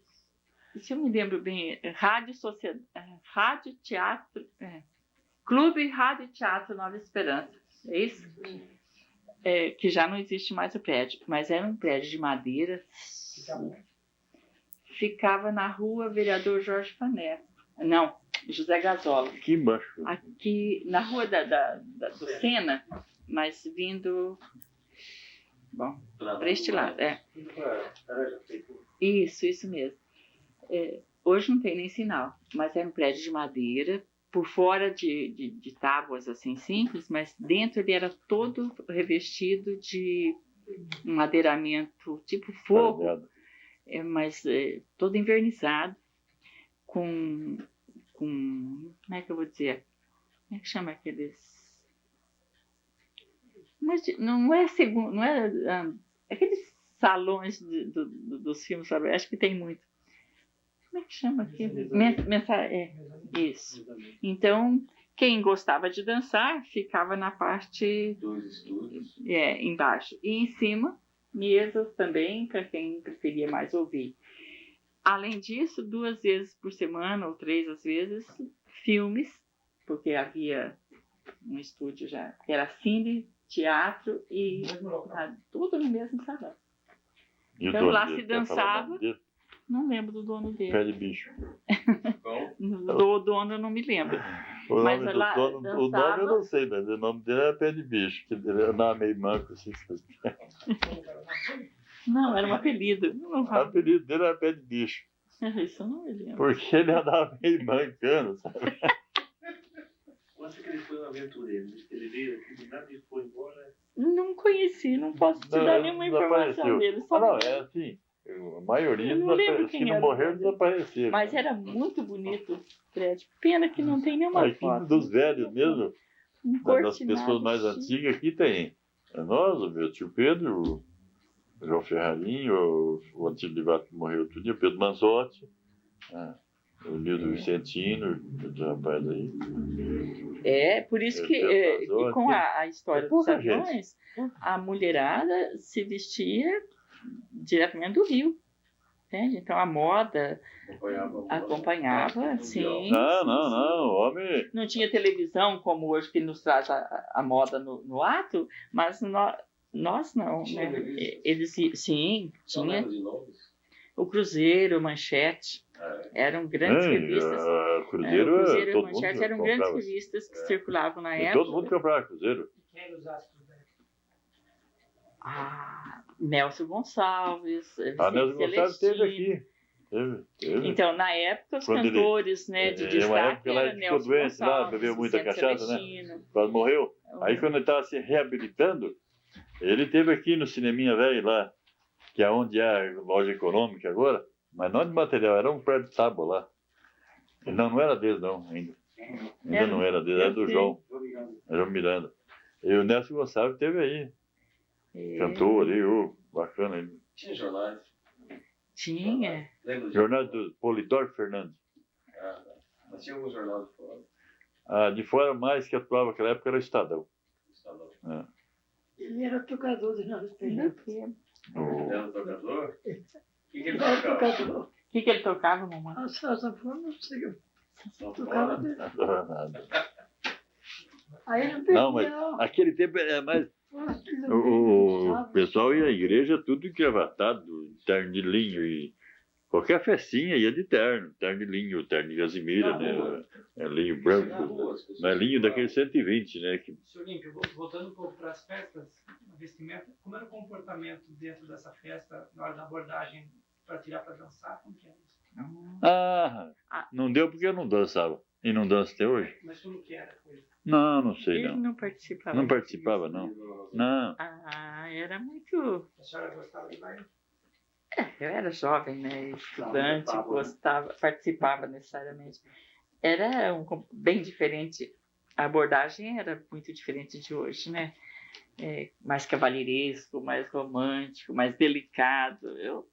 se eu me lembro bem, Rádio Teatro, Clube Rádio Teatro Nova Esperança, é isso? Que já não existe mais o prédio, mas era um prédio de madeira. Ficava na rua Vereador Jorge Fané. Não, José Gazola. Aqui embaixo. Aqui, na rua do Sena, mas vindo... Bom, para este lado, Isso mesmo. Hoje não tem nem sinal, mas era um prédio de madeira, por fora de tábuas assim simples, mas dentro ele era todo revestido de um madeiramento tipo forro, mas todo envernizado, com como é que eu vou dizer? Como é que chama aqueles... Mas não é segundo, não é aqueles salões dos filmes, sabe? Acho que tem muito. Como é que chama aquilo? Isso. Então, quem gostava de dançar ficava na parte embaixo. E em cima, mesas também, para quem preferia mais ouvir. Além disso, 2 vezes por semana, ou 3 às vezes, filmes, porque havia um estúdio já, que era cine, teatro e tudo no mesmo salão. Então lá se dançava, não lembro do dono dele. Pé de bicho. do dono eu não me lembro. O Mas nome ela do dono, o nome eu não sei, mas o nome dele era Pé de Bicho, que ele andava meio manco assim. Não, era um apelido. Não O falo. apelido dele era Pé de Bicho, Isso eu não me lembro. porque ele andava meio mancando, sabe? Quanto que ele foi um aventureiro? Ele veio aqui do nada e foi embora. Não conheci, não posso te dar nenhuma informação dele. Só Não, é assim, a maioria Eu não lembro dos quem que não era o morreram nome. desapareceram. Mas era muito bonito o prédio. Pena que não tem nenhuma Aqui foto. dos velhos mesmo, Um das cortinado, pessoas mais chique. antigas, aqui tem nós, o meu tio Pedro, o João Ferrarinho, o antigo Livato que morreu outro dia, o Pedro Manzotti, o Nildo Vicentino, esse rapaz aí. É, por isso que Pedro com Manzotti. a história É dos pouca gente. aviões, a mulherada se vestia diretamente do Rio. Entende? Então a moda acompanhava, sim. Não, homem. Não tinha televisão como hoje que nos traz a moda no ato, mas nós não, Tinha né? revista? Eles, sim, Só tinha. lembro de nomes. O Cruzeiro, Manchete, eram grandes revistas. Cruzeiro, O Cruzeiro e todo a Manchete mundo eram grandes comprava. revistas que circulavam na E época. todo mundo comprava Cruzeiro. E quem eram os astros da época? Nelson Gonçalves, A Nelson Vicente Gonçalves esteve Celestino. aqui. Teve. Então, na época, os Quando cantores né, de uma destaque época lá eram ele ficou Nelson doente lá, Gonçalves, bebeu muita Vicente cachaça, né? Celestino. Quase morreu. Aí quando ele estava se reabilitando, ele esteve aqui no Cineminha Velho lá, que é onde é a loja econômica agora, mas não de material, era um prédio de tábua lá. Não era dele não, ainda. Ainda não era dele, era do João. João Miranda. E o Nelson Gonçalves esteve aí. Cantou ali, bacana. Ele. Tinha jornais. Tinha. Lembro de Jornal do Polidoro Fernandes. Mas tinha alguns jornais de fora. De fora, mais que atuava naquela época era o Estadão. Estadão. Ele era tocador de Nova Esperança. Era o tocador? O que ele Era tocava? tocador. O que ele tocava, mamãe? A saxofone, não sei. Eu Só tocava fora? dele. Não adorava nada. Aí ele perdeu. Não, mas aquele tempo era mais. O pessoal ia à igreja tudo engravatado, terno de linho e qualquer festinha ia de terno de linho, terno de gazimira, né? É linho branco, não é linho daquele 120, né? Que... Senhor Olímpio, voltando um pouco para as festas, a vestimenta, como era o comportamento dentro dessa festa, na hora da abordagem, para tirar para dançar? Como que era isso? Não deu porque eu não dançava. E não danço até hoje? Mas como que era a coisa? Não sei Ele não. não participava. Não participava, não. Não. Era muito... A senhora gostava de baile? Eu era jovem, né? Estudante, participava necessariamente. Era bem diferente. A abordagem era muito diferente de hoje, né? Mais cavalheiresco, mais romântico, mais delicado. Eu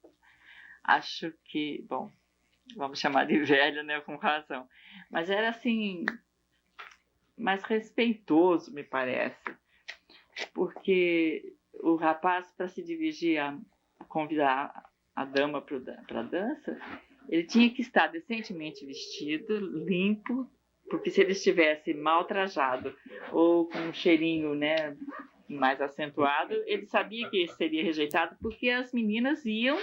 acho que, bom, vamos chamar de velho, né? Com razão. Mas era assim, mais respeitoso, me parece. Porque o rapaz, para se dirigir a convidar a dama para a dança, ele tinha que estar decentemente vestido, limpo, porque se ele estivesse mal trajado ou com um cheirinho, né, mais acentuado, ele sabia que seria rejeitado, porque as meninas iam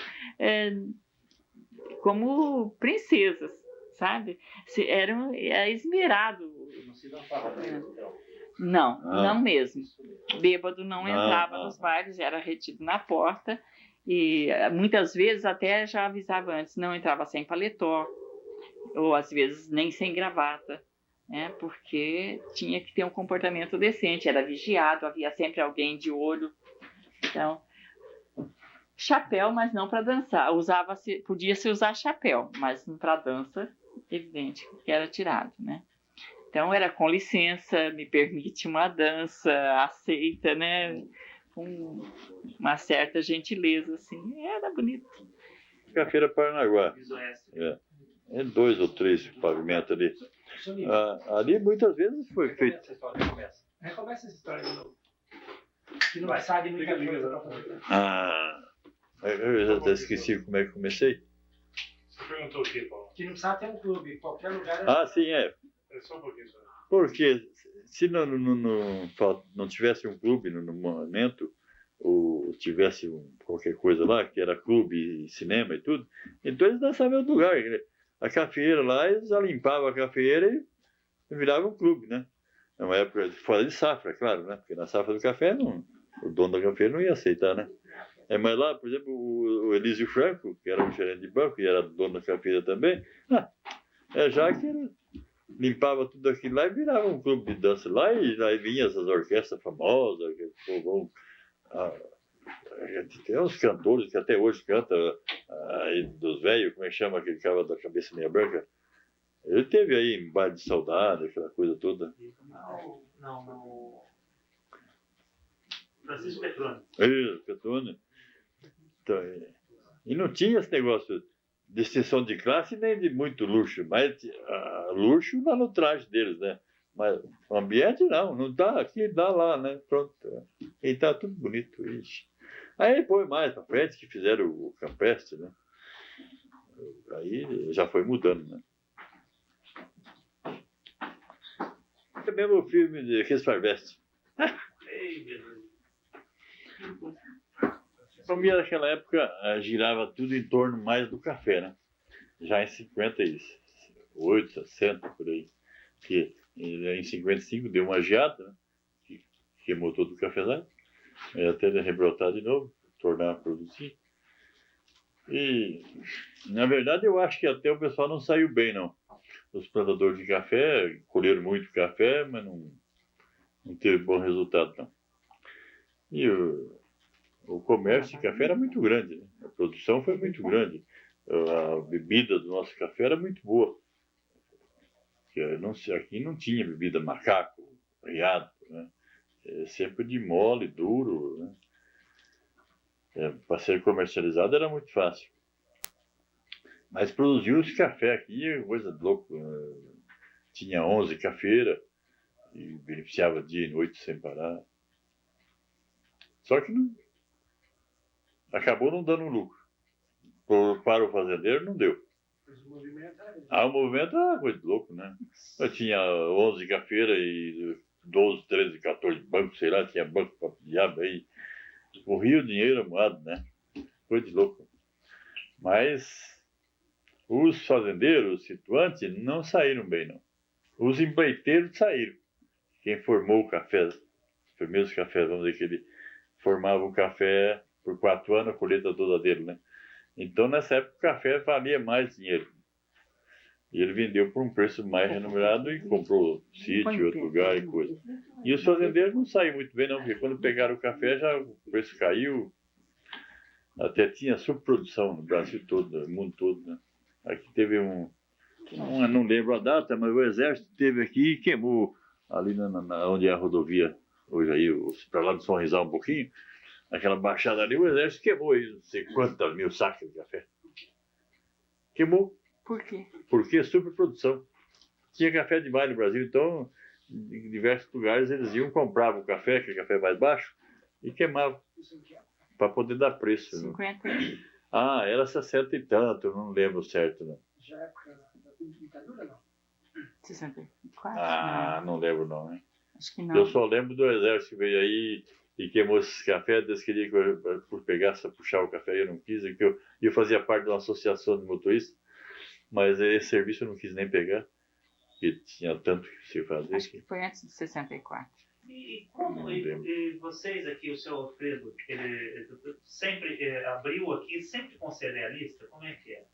como princesas, sabe? Era esmerado. Não se dançava mesmo, então. Não mesmo. Bêbado não entrava nos bailes, era retido na porta. E muitas vezes até já avisava antes, não entrava sem paletó, ou às vezes nem sem gravata, né? Porque tinha que ter um comportamento decente, era vigiado, havia sempre alguém de olho. Então, chapéu, mas não para dançar. Podia-se usar chapéu, mas para dança, evidente que era tirado, né? Então era com licença, me permite uma dança, aceita, né? Com uma certa gentileza, assim, era bonito. Cafeira Paranaguá. Isoeste. É 2 ou 3 pavimentos ali. Ali muitas vezes foi feito. Essa história recomeça essa história de novo. Que não vai sair de muita coisa para fazer. Eu já até esqueci como é que comecei. Você perguntou o quê, Paulo? Que não precisa ter um clube, qualquer lugar. Sim, é. É só um pouquinho só. Porque se não tivesse um clube no momento, ou tivesse qualquer coisa lá, que era clube, cinema e tudo, então eles dançavam em outro lugar. a cafeeira lá, eles já limpavam a cafeeira e virava um clube, né? É uma época fora de safra, claro, né? Porque na safra do café, o dono da cafeeira não ia aceitar, né? Mas lá, por exemplo, o Elísio Franco, que era um gerente de banco e era dono da cafeeira também, já que limpava tudo aquilo lá e virava um clube de dança lá, e aí vinham essas orquestras famosas, que povão. Tem uns cantores que até hoje cantam, dos velhos, como é que chama aquele cara da cabeça meia branca? Ele teve aí em baile de saudade, aquela coisa toda. Não. Francisco Petrone. Isso, Petrone. Então, e não tinha esse negócio de extensão de classe nem de muito luxo, mas luxo lá no traje deles, né? Mas o ambiente não dá aqui, dá lá, né? Pronto. E tá tudo bonito. Ixi. Aí depois mais pra frente que fizeram o Campestre, né? Aí já foi mudando, né? É mesmo o filme de Resfarveste. A economia naquela época girava tudo em torno mais do café, né? Já em 58, 60, por aí. Que em 55 deu uma geada, né? Que queimou todo o cafezal. Até ele rebrotar de novo, tornar a produzir. E, na verdade, eu acho que até o pessoal não saiu bem, não. Os plantadores de café colheram muito café, mas não teve bom resultado, não. E o comércio de café era muito grande, né? A produção foi muito grande. A bebida do nosso café era muito boa. Aqui não tinha bebida macaco, riado, né? Sempre de mole, duro, né? Para ser comercializado era muito fácil. Mas produziu-se café aqui, coisa de louco. Tinha 11 cafeiras e beneficiava dia e noite sem parar. Só que acabou não dando lucro. Para o fazendeiro não deu. O movimento era coisa de louco, né? Eu tinha 11 cafeiras e 12, 13, 14 bancos, sei lá, tinha banco para diabo aí. Corria o dinheiro amoado, né? Coisa de louco. Mas os fazendeiros, os situantes, não saíram bem, não. Os empreiteiros saíram. Quem formou o café, os primeiros cafés, vamos dizer que ele formava o café por 4 anos, a colheita toda dele, né? Então, nessa época, o café valia mais dinheiro. E ele vendeu por um preço mais remunerado e comprou sítio, outro lugar e coisa. E os fazendeiros não saíram muito bem, não, porque quando pegaram o café, já o preço caiu. Até tinha subprodução no Brasil todo, no mundo todo, né? Aqui teve não lembro a data, mas o exército esteve aqui e queimou ali onde é a rodovia, hoje aí, para lá do São Rizal um pouquinho, aquela baixada ali, o exército queimou aí, não sei quantas mil sacas de café. Queimou. Por quê? Porque superprodução. Tinha café demais no Brasil, então, em diversos lugares eles iam, compravam o café, que é café mais baixo, e queimavam, para poder dar preço. 50? Né? Era 60 e tanto, não lembro certo, não. Já época da ditadura, não? 64? Não lembro não, né? Acho que não. Eu só lembro do exército que veio aí e queimou esses cafés, eles queriam que eu pegasse a puxar o café, eu não quis, porque eu fazia parte de uma associação de motoristas, mas esse serviço eu não quis nem pegar, porque tinha tanto que se fazer. Acho que foi antes de 64. E como vocês aqui, o seu Alfredo, ele sempre abriu aqui, sempre com cerealista, como é que é?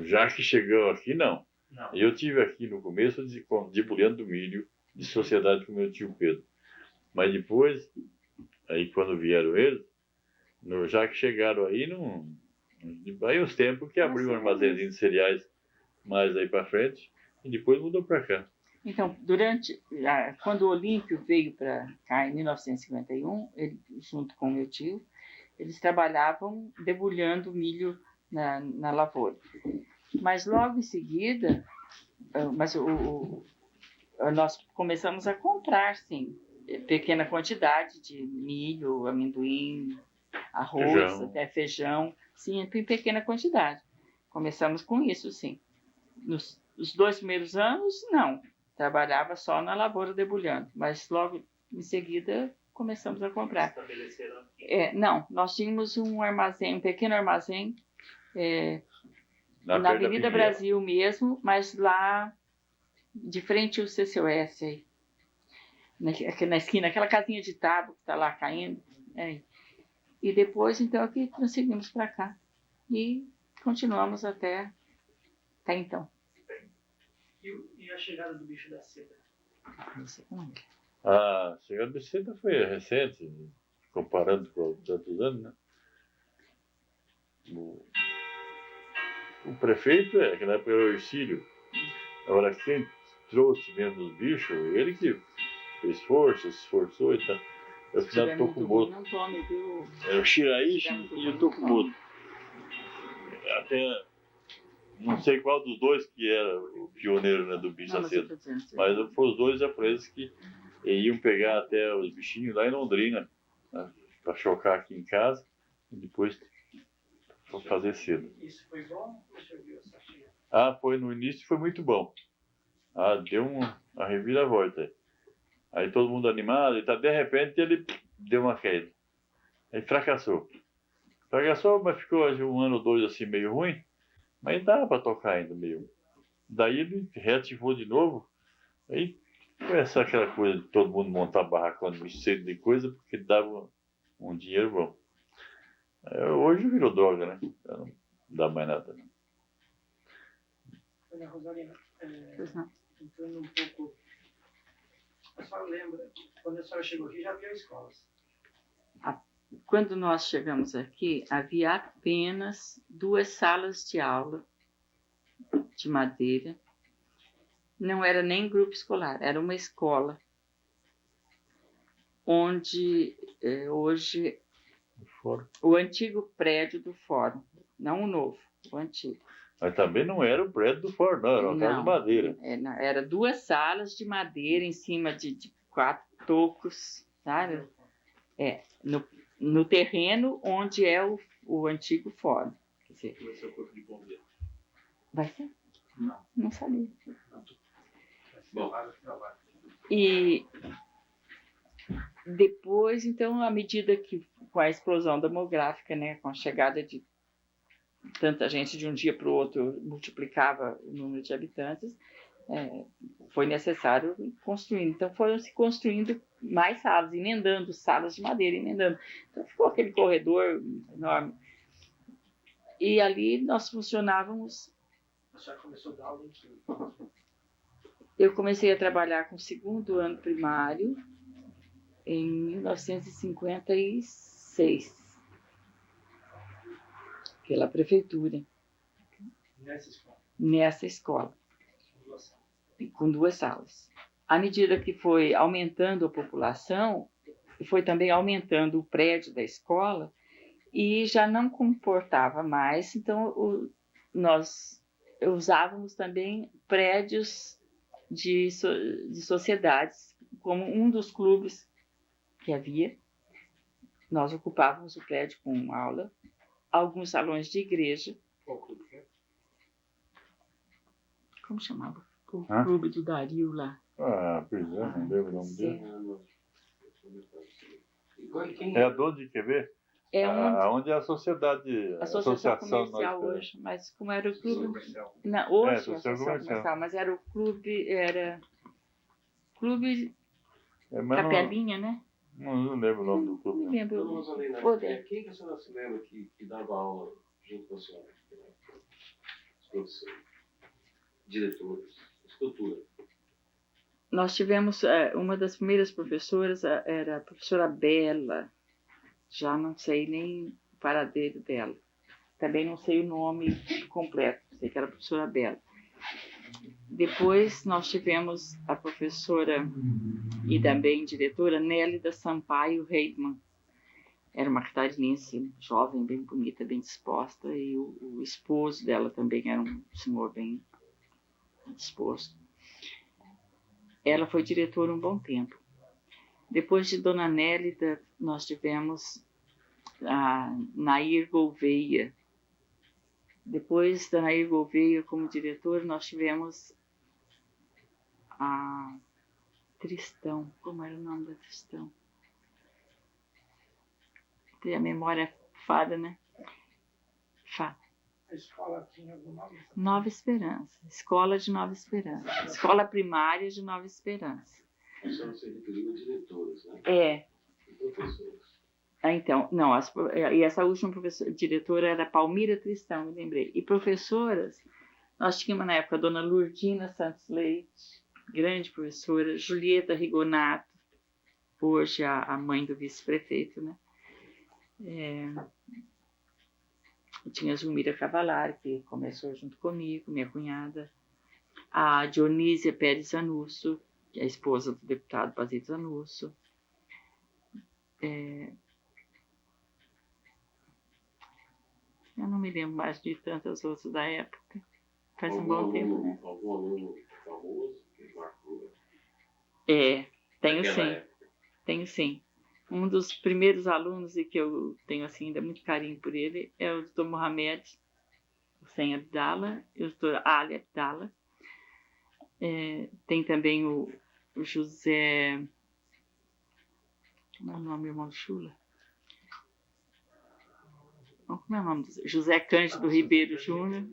Já que chegou aqui, não. Não. Eu tive aqui no começo de Bulhando do Milho, de sociedade com meu tio Pedro. Mas depois, aí quando vieram eles, já que chegaram aí, aí uns tempos que abriu um armazenzinho de cereais mais aí para frente, e depois mudou para cá. Então, quando o Olímpio veio para cá em 1951, ele, junto com meu tio, eles trabalhavam debulhando milho na lavoura. Mas logo em seguida, nós começamos a comprar, sim, pequena quantidade de milho, amendoim, arroz, até feijão, sim, em pequena quantidade. Começamos com isso, sim. Nos 2 primeiros anos, não. Trabalhava só na lavoura debulhando, mas logo em seguida começamos a comprar. Estabeleceram aqui? Não, nós tínhamos um pequeno armazém Na Avenida Brasil mesmo, mas lá de frente ao CCOS aí. Na esquina, aquela casinha de tábua que está lá caindo. E depois, então, aqui transferimos para cá. E continuamos até então. E a chegada do bicho da seda? Não sei como é. A chegada da seda foi recente, comparando com tantos anos, né? O prefeito, que na época era o Ercílio. Agora, quem trouxe mesmo os bichos, ele que fez força, se esforçou e tal. Eu fiz o Tokumoto. Era o Shiraishi e o Tokumoto. Até não sei qual dos dois que era o pioneiro, né, do bicho da seda. Mas foram os dois japoneses que iam pegar até os bichinhos lá em Londrina, né, para chocar aqui em casa e depois fazer seda. Isso foi bom? Como o senhor viu essa cheia? Foi no início, foi muito bom. Deu uma reviravolta. Aí todo mundo animado e tal. De repente ele deu uma queda. Aí fracassou. Mas ficou um ano ou dois assim meio ruim. Mas dava para tocar ainda meio. Daí ele reativou de novo. Aí começou aquela coisa de todo mundo montar barracão de cedo de coisa, porque dava um dinheiro bom. Hoje virou droga, né? Não dá mais nada. Né? Ana Rosalina, entrando um pouco, a senhora lembra, quando a senhora chegou aqui já havia escolas? Quando nós chegamos aqui, havia apenas 2 salas de aula de madeira. Não era nem grupo escolar, era uma escola onde hoje o antigo prédio do fórum, não o novo, o antigo. Mas também não era o prédio do fórum, não, era uma casa de madeira. Era 2 salas de madeira em cima de 4 tocos, sabe? No terreno onde é o antigo fórum. Quer dizer, vai ser o corpo de bombeiro. Vai ser? Não sabia. Bom, e depois, então, à medida que com a explosão demográfica, né, com a chegada de tanta gente de um dia para o outro, multiplicava o número de habitantes, foi necessário construir. Então foram se construindo mais salas, emendando salas de madeira, emendando. Então ficou aquele corredor enorme. E ali nós funcionávamos. A senhora começou a dar aula em que? Eu comecei a trabalhar com o 2º ano primário em 1956, pela prefeitura. Nessa escola. Com 2 salas. À medida que foi aumentando a população, foi também aumentando o prédio da escola e já não comportava mais, então nós usávamos também prédios de sociedades, como um dos clubes que havia. Nós ocupávamos o prédio com aula, alguns salões de igreja. Qual clube que é? Como chamava? O clube do Dario lá. Pois é, não lembro o nome dele. É a dono de QV? Onde é a sociedade, associação comercial hoje, mas como era o clube... Hoje é a associação comercial, mas era o clube, Capelinha, né? Não lembro o nome do clube. Não lembro. Quem que a senhora se lembra que dava aula junto com a senhora? Os professores, diretores, escultura. Nós tivemos, uma das primeiras professoras era a professora Bela, já não sei nem o paradeiro dela. Também não sei o nome completo, sei que era a professora Bela. Depois nós tivemos a professora e também diretora Nélida Sampaio Reitman. Era uma catarinense jovem, bem bonita, bem disposta, e o esposo dela também era um senhor bem disposto. Ela foi diretora um bom tempo. Depois de Dona Nélida, nós tivemos a Nair Gouveia. Depois da Nair Gouveia como diretora, nós tivemos a Tristão. Como era o nome da Tristão? Tem a memória fada, né? A escola tinha algum nome? Nova Esperança. Escola de Nova Esperança. Escola primária de Nova Esperança. A senhora se referiu a diretoras, né? É. E professores. Então, não, e essa última diretora era Palmira Tristão, me lembrei. E professoras, nós tínhamos na época a dona Lourdina Santos Leite, grande professora, Julieta Rigonato, hoje a mãe do vice-prefeito, né? Tinha a Zulmira Cavalari, que começou junto comigo, minha cunhada, a Dionísia Pérez Zanusso, que é a esposa do deputado Basílio Zanusso. Eu não me lembro mais de tantas outras da época. Faz um bom tempo, né? Algum aluno famoso que marcou? Tenho sim. Tenho sim. Um dos primeiros alunos e que eu tenho assim, ainda muito carinho por ele é o Dr. Mohamed Hussein Abdallah e o Dr. Ali Abdallah. Tem também o José... Como é o nome do irmão do Chula? Como é o nome? José Cândido Ribeiro Júnior.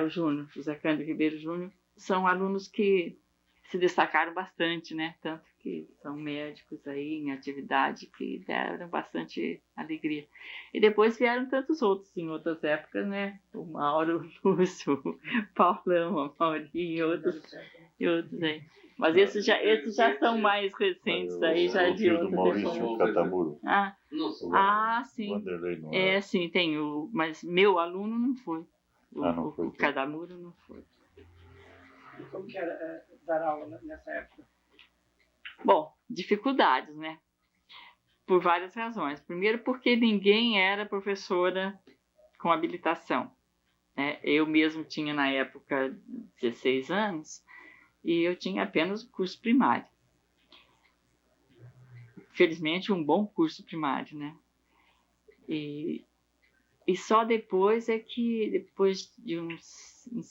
O Júnior, José Cândido Ribeiro Júnior. São alunos que se destacaram bastante, né? Tanto que são médicos aí em atividade que deram bastante alegria. E depois vieram tantos outros em outras épocas, né? O Mauro, o Lúcio, o Paulão, a Maurinho e outros aí. Mas esses já são mais recentes, aí já de outro outra Maurício Catamuro. Sim. Sim, tem mas meu aluno não foi. Não foi. O Catamuro não foi. E como que era dar aula nessa época? Bom, dificuldades, né? Por várias razões. Primeiro, porque ninguém era professora com habilitação, né? Eu mesmo tinha, na época, 16 anos e eu tinha apenas o curso primário. Felizmente, um bom curso primário, né? E só depois depois de uns... Em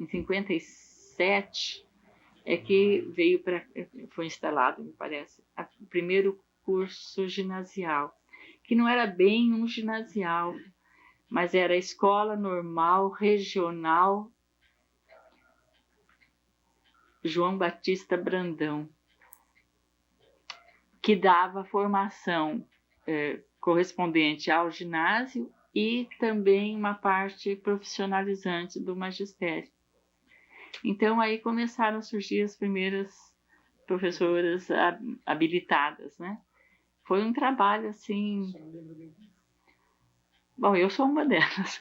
57... que foi instalado, me parece, o primeiro curso ginasial, que não era bem um ginasial, mas era a Escola Normal Regional João Batista Brandão, que dava formação correspondente ao ginásio e também uma parte profissionalizante do magistério. Então, aí começaram a surgir as primeiras professoras habilitadas, né? Foi um trabalho, assim... Bom, eu sou uma delas.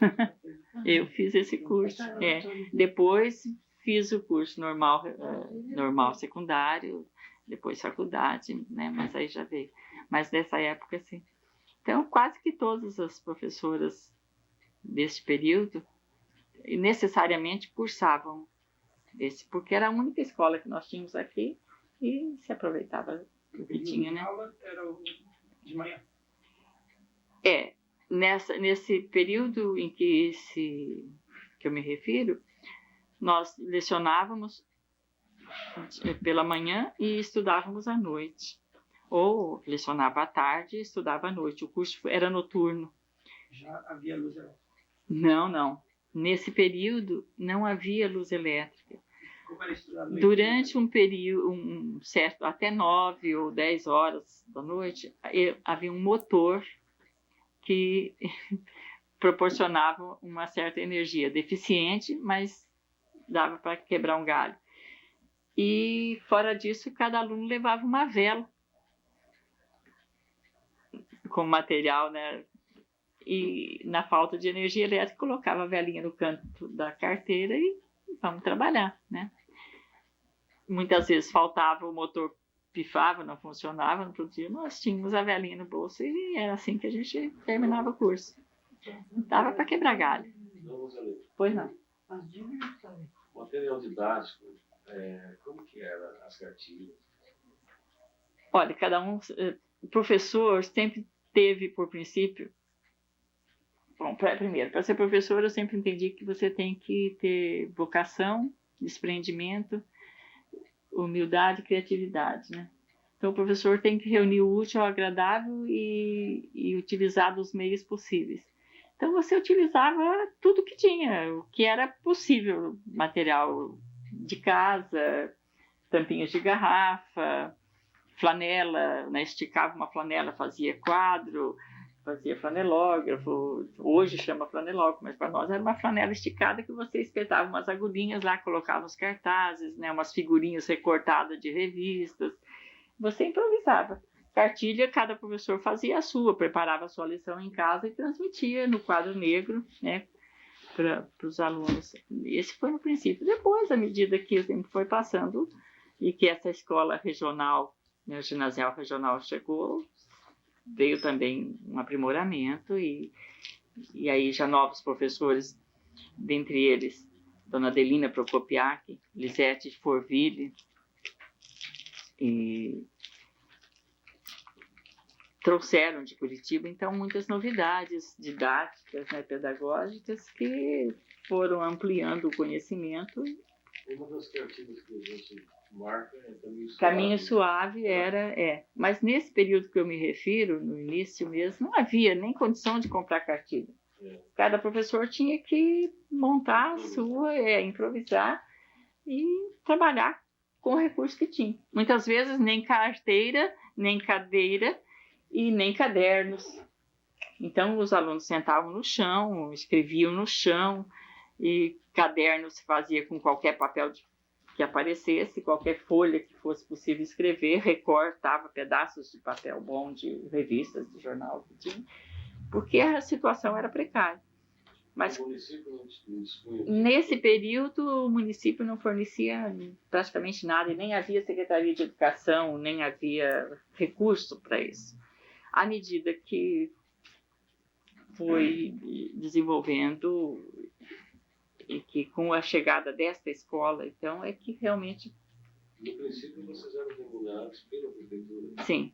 Eu fiz esse curso. Depois fiz o curso normal secundário, depois faculdade, né? Mas aí já veio. Mas nessa época, assim... Então, quase que todas as professoras desse período necessariamente cursavam porque era a única escola que nós tínhamos aqui e se aproveitava do que tinha, né? A aula era de manhã? Nesse período em que eu me refiro, nós lecionávamos pela manhã e estudávamos à noite. Ou lecionava à tarde e estudava à noite. O curso era noturno. Já havia luz elétrica? Não. Nesse período não havia luz elétrica. Durante um período, certo, até 9 ou 10 horas da noite, havia um motor que proporcionava uma certa energia, deficiente, mas dava para quebrar um galho. E fora disso, cada aluno levava uma vela como material, né? E na falta de energia elétrica, colocava a velinha no canto da carteira e vamos trabalhar, né? Muitas vezes faltava, o motor pifava, não funcionava, não podia, nós tínhamos a velinha no bolso e era assim que a gente terminava o curso. Dava para quebrar galho. Pois não. O material didático, como que era as cartilhas? Olha, cada um... O professor sempre teve, por princípio... Bom, primeiro, para ser professor, eu sempre entendi que você tem que ter vocação, desprendimento, humildade e criatividade, né? Então, o professor tem que reunir o útil ao agradável e utilizar dos meios possíveis. Então, você utilizava tudo que tinha, o que era possível, material de casa, tampinhas de garrafa, flanela, né? Esticava uma flanela, fazia quadro, fazia flanelógrafo, hoje chama flanelógrafo, mas para nós era uma flanela esticada que você espetava umas agulhinhas lá, colocava os cartazes, né? Umas figurinhas recortadas de revistas, você improvisava. Cartilha, cada professor fazia a sua, preparava a sua lição em casa e transmitia no quadro negro, né, para os alunos. Esse foi no princípio. Depois, à medida que o tempo foi passando e que essa escola regional, né, o ginasial regional chegou, veio também um aprimoramento e aí já novos professores, dentre eles, Dona Adelina Procopiac, Lisete Forville, e trouxeram de Curitiba, então, muitas novidades didáticas, né, pedagógicas, que foram ampliando o conhecimento. Uma das cartilhas que a gente marca é Caminho Suave mas nesse período que eu me refiro, no início mesmo, não havia nem condição de comprar cartilha. Cada professor tinha que montar a sua, improvisar e trabalhar com o recurso que tinha. Muitas vezes nem carteira, nem cadeira e nem cadernos. Então, os alunos sentavam no chão, escreviam no chão, e caderno se fazia com qualquer papel que aparecesse, qualquer folha que fosse possível escrever, recortava pedaços de papel bom, de revistas, de jornal que tinha, porque a situação era precária. Mas o município não dispunha. Nesse período, o município não fornecia praticamente nada, e nem havia Secretaria de Educação, nem havia recurso para isso. À medida que foi desenvolvendo e que com a chegada desta escola, então, é que realmente... No princípio, vocês eram remunerados pela prefeitura? Sim.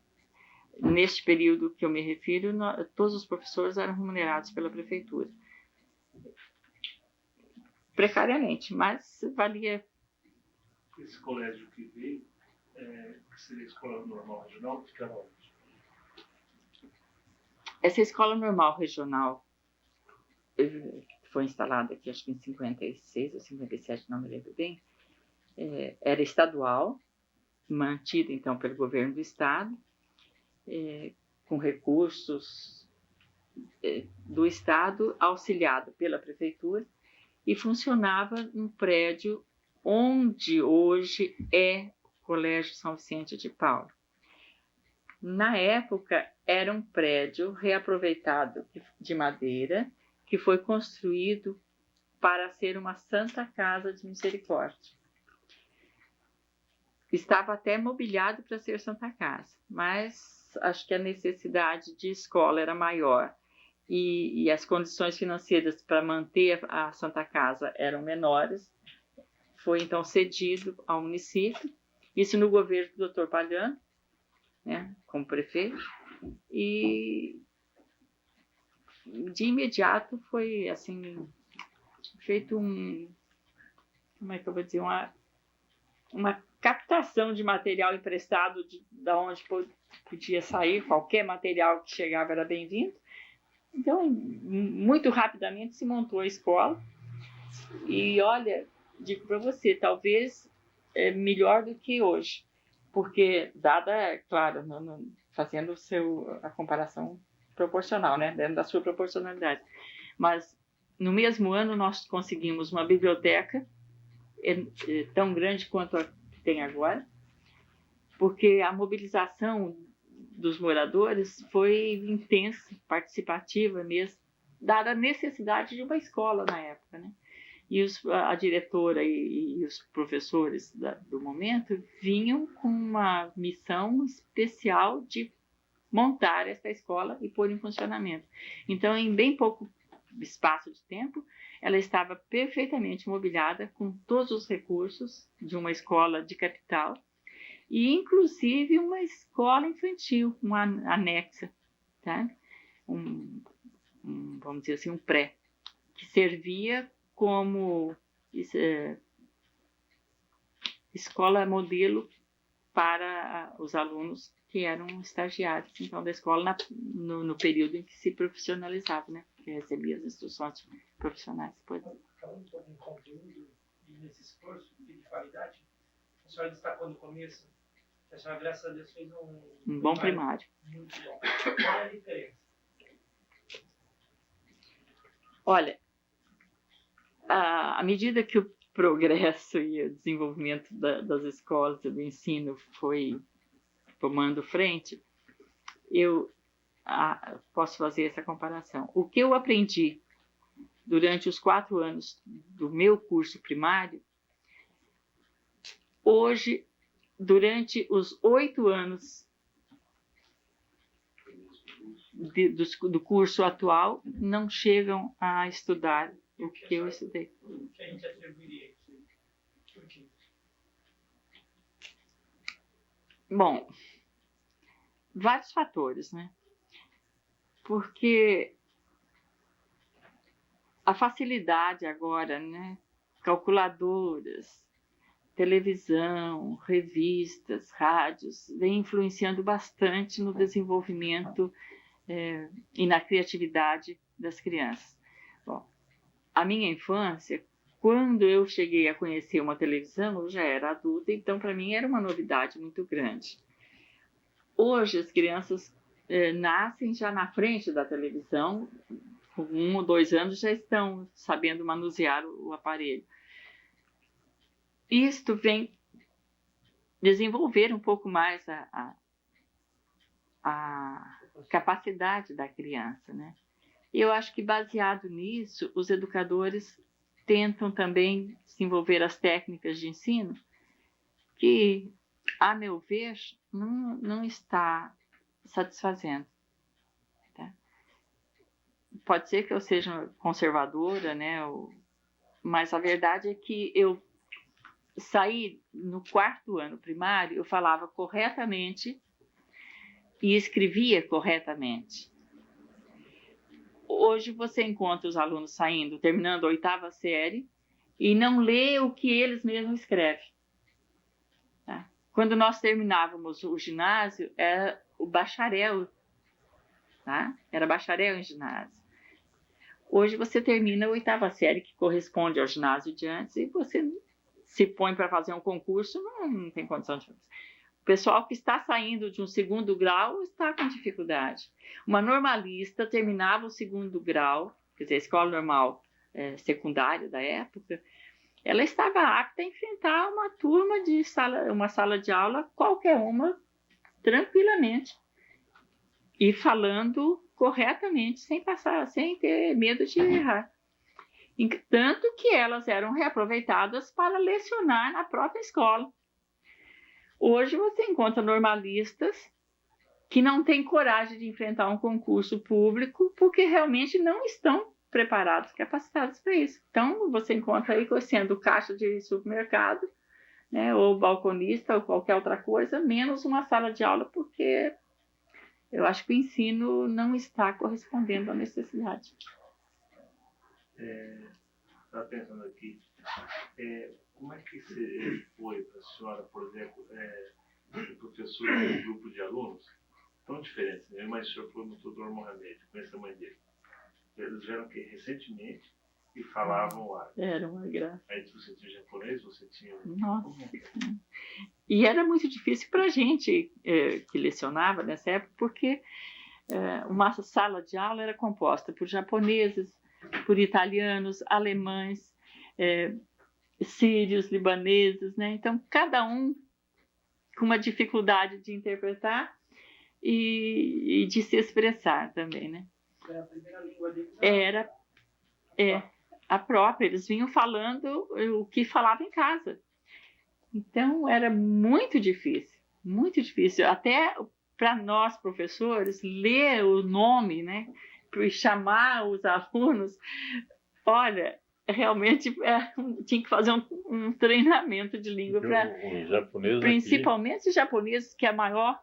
Neste período que eu me refiro, todos os professores eram remunerados pela prefeitura. Precariamente, mas valia. Esse colégio que veio, que seria a Escola Normal Regional, ficava onde? Essa Escola Normal Regional foi instalada aqui, acho que em 56 ou 57, não me lembro bem, era estadual, mantida então pelo governo do estado, com recursos do estado, auxiliado pela prefeitura, e funcionava num prédio onde hoje é o Colégio São Vicente de Paulo. Na época, era um prédio reaproveitado de madeira, que foi construído para ser uma Santa Casa de Misericórdia. Estava até mobiliado para ser Santa Casa, mas acho que a necessidade de escola era maior e as condições financeiras para manter a Santa Casa eram menores. Foi então cedido ao município, isso no governo do Dr. Palhano, né, como prefeito, e de imediato foi assim feito como é que eu vou dizer, uma captação de material emprestado da onde podia sair, qualquer material que chegava era bem-vindo. Então, muito rapidamente se montou a escola e, olha, digo para você, talvez melhor do que hoje, porque dada, claro, fazendo a comparação proporcional, né, dentro da sua proporcionalidade, mas no mesmo ano nós conseguimos uma biblioteca tão grande quanto a que tem agora, porque a mobilização dos moradores foi intensa, participativa mesmo, dada a necessidade de uma escola na época, né? E a diretora e os professores do momento vinham com uma missão especial de montar essa escola e pôr em funcionamento. Então, em bem pouco espaço de tempo, ela estava perfeitamente mobiliada com todos os recursos de uma escola de capital, e inclusive uma escola infantil, uma anexa, tá? Vamos dizer assim, um pré, que servia como escola modelo para os alunos que eram estagiários, então, da escola no período em que se profissionalizava, né? Que recebia as instruções profissionais. Falando um pouco em conteúdo e nesse esforço de qualidade, a senhora destacou no começo que a senhora, graças a Deus, fez um bom primário. Muito bom. Qual é a diferença? Olha, à medida que o progresso e o desenvolvimento das escolas e do ensino foi tomando frente, eu posso fazer essa comparação. O que eu aprendi durante os 4 anos do meu curso primário, hoje, durante os 8 anos do curso atual, não chegam a estudar o que eu estudei. O que a gente atribuiria isso? Por quê? Bom, vários fatores, né? Porque a facilidade agora, né? Calculadoras, televisão, revistas, rádios, vem influenciando bastante no desenvolvimento e na criatividade das crianças. Bom, a minha infância, quando eu cheguei a conhecer uma televisão, eu já era adulta, então para mim era uma novidade muito grande. Hoje as crianças nascem já na frente da televisão, com 1 ou 2 anos já estão sabendo manusear o aparelho. Isto vem desenvolver um pouco mais a capacidade da criança, né? E eu acho que baseado nisso, os educadores tentam também desenvolver as técnicas de ensino que, a meu ver, não está satisfazendo. Tá? Pode ser que eu seja conservadora, né? Mas a verdade é que eu saí no 4º ano primário, eu falava corretamente e escrevia corretamente. Hoje você encontra os alunos saindo, terminando a 8ª série, e não lê o que eles mesmos escrevem. Tá? Quando nós terminávamos o ginásio, era o bacharel. Tá? Era bacharel em ginásio. Hoje você termina a 8ª série, que corresponde ao ginásio de antes, e você se põe para fazer um concurso, não tem condição de fazer. O pessoal que está saindo de um 2º grau está com dificuldade. Uma normalista terminava o 2º grau, quer dizer, a escola normal secundária da época, ela estava apta a enfrentar uma turma uma sala de aula, qualquer uma, tranquilamente, e falando corretamente, sem ter medo de errar. Tanto que elas eram reaproveitadas para lecionar na própria escola. Hoje você encontra normalistas que não têm coragem de enfrentar um concurso público porque realmente não estão preparados, capacitados para isso. Então, você encontra aí sendo caixa de supermercado, né, ou balconista, ou qualquer outra coisa, menos uma sala de aula, porque eu acho que o ensino não está correspondendo à necessidade. Estava pensando aqui, como é que foi para a senhora, por exemplo, ser professor de um grupo de alunos tão diferentes, né? Mas o senhor foi no Dr. Mohamed, conhece a mãe dele. Eles vieram aqui recentemente e falavam árabe. Era uma graça. Aí você tinha japonês, você tinha... Nossa. E era muito difícil para a gente que lecionava nessa época, porque uma sala de aula era composta por japoneses, por italianos, alemães, sírios, libaneses, né? Então, cada um com uma dificuldade de interpretar e de se expressar também, né? Era a primeira língua deles? Era a própria. Eles vinham falando o que falava em casa. Então, era muito difícil, muito difícil. Até para nós, professores, ler o nome, né? Para chamar os alunos, olha, realmente tinha que fazer um treinamento de língua para, principalmente os japoneses, que a maior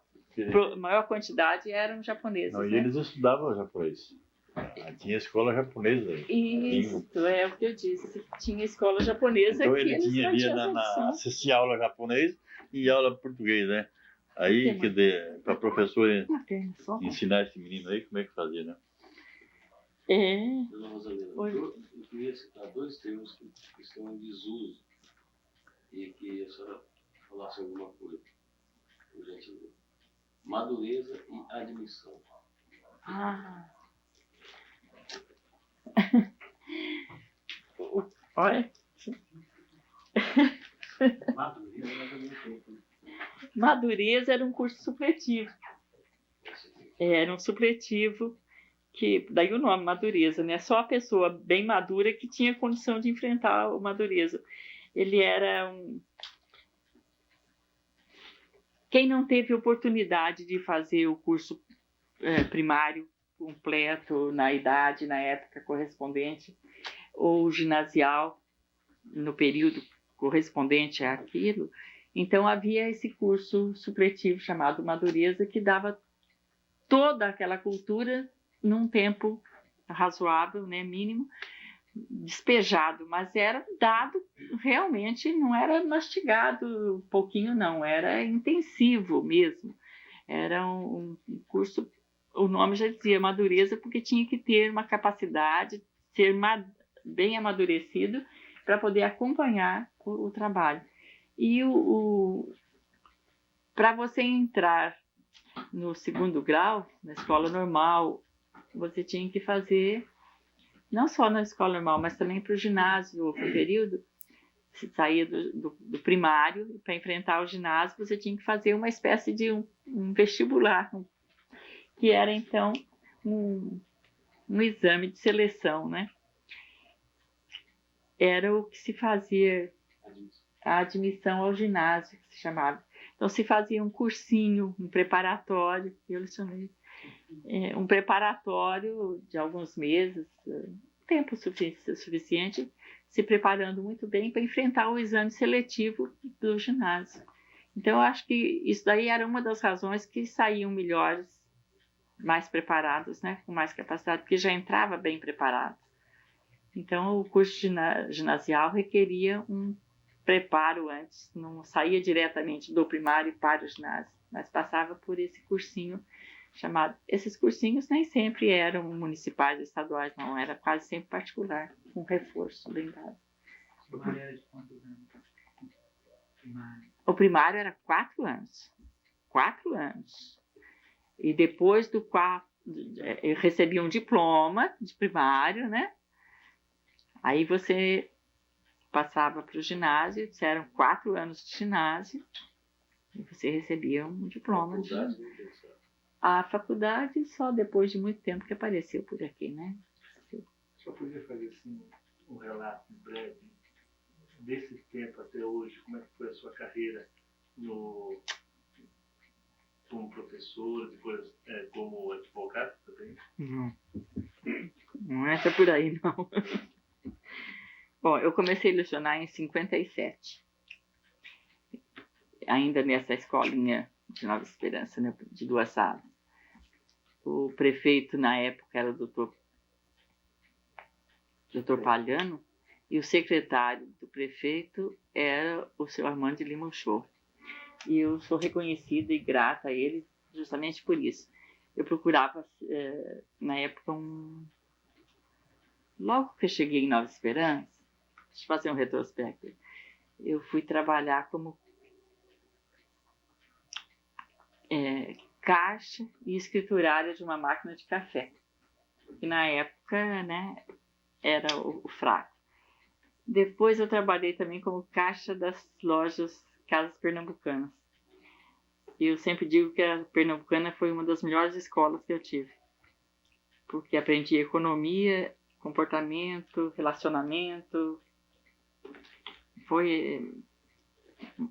quantidade eram japoneses. Não, né? E eles estudavam japonês. Tinha escola japonesa. Isso, é o que eu disse. Tinha escola japonesa Então que ele eles tinha não ali tinham opção. assistia aula japonês e aula português, né? Aí, quer dizer, para a professora ensinar esse menino aí, como é que fazia, né? Dona Rosalina, eu queria citar 2 termos que estão em desuso e que a senhora falasse alguma coisa, por gentileza. Madureza e admissão. Olha. Madureza era um curso supletivo. Era um supletivo que, daí o nome Madureza, né? Só a pessoa bem madura que tinha condição de enfrentar o Madureza. Ele era quem não teve oportunidade de fazer o curso primário completo na idade, na época correspondente, ou ginasial no período correspondente àquilo, então havia esse curso supletivo chamado Madureza que dava toda aquela cultura num tempo razoável, né, mínimo, despejado, mas era dado realmente, não era mastigado pouquinho não, era intensivo mesmo. Era um curso, o nome já dizia Madureza, porque tinha que ter uma capacidade, ser bem amadurecido para poder acompanhar o trabalho. E para você entrar no 2º grau, na escola normal, você tinha que fazer, não só na escola normal, mas também para o ginásio, ou para o período, se saía do primário, para enfrentar o ginásio, você tinha que fazer uma espécie de um vestibular, que era, então, um exame de seleção, né? Era o que se fazia, a admissão ao ginásio, que se chamava. Então, se fazia um cursinho, um preparatório, eu chamei, um preparatório de alguns meses, tempo suficiente, se preparando muito bem para enfrentar o exame seletivo do ginásio. Então, eu acho que isso daí era uma das razões que saíam melhores, mais preparados, né, com mais capacidade, porque já entrava bem preparado. Então, o curso ginasial requeria um preparo antes, não saía diretamente do primário para o ginásio, mas passava por esse cursinho chamado... Esses cursinhos nem sempre eram municipais ou estaduais, não, era quase sempre particular, com reforço bem dado. O primário era de quantos anos? O primário era 4 anos. 4 anos. E depois do 4, eu recebia um diploma de primário, né? Aí você passava para o ginásio, eram 4 anos de ginásio, e você recebia um diploma. A faculdade só depois de muito tempo que apareceu por aqui, né? Só podia fazer assim um relato breve desse tempo até hoje, como é que foi a sua carreira como professor, depois como advogado também? Não é por aí, não. Bom, eu comecei a lecionar em 57, ainda nessa escolinha de Nova Esperança, né, de 2 salas. O prefeito, na época, era o doutor Palhano, e o secretário do prefeito era o seu Armando de Lima Uchoa. E eu sou reconhecida e grata a ele justamente por isso. Eu procurava, na época, logo que eu cheguei em Nova Esperança, deixa eu fazer um retrospecto, eu fui trabalhar como caixa e escriturária de uma máquina de café, que na época, né, era o fraco. Depois eu trabalhei também como caixa das lojas Casas Pernambucanas. E eu sempre digo que a Pernambucana foi uma das melhores escolas que eu tive, porque aprendi economia, comportamento, relacionamento. Foi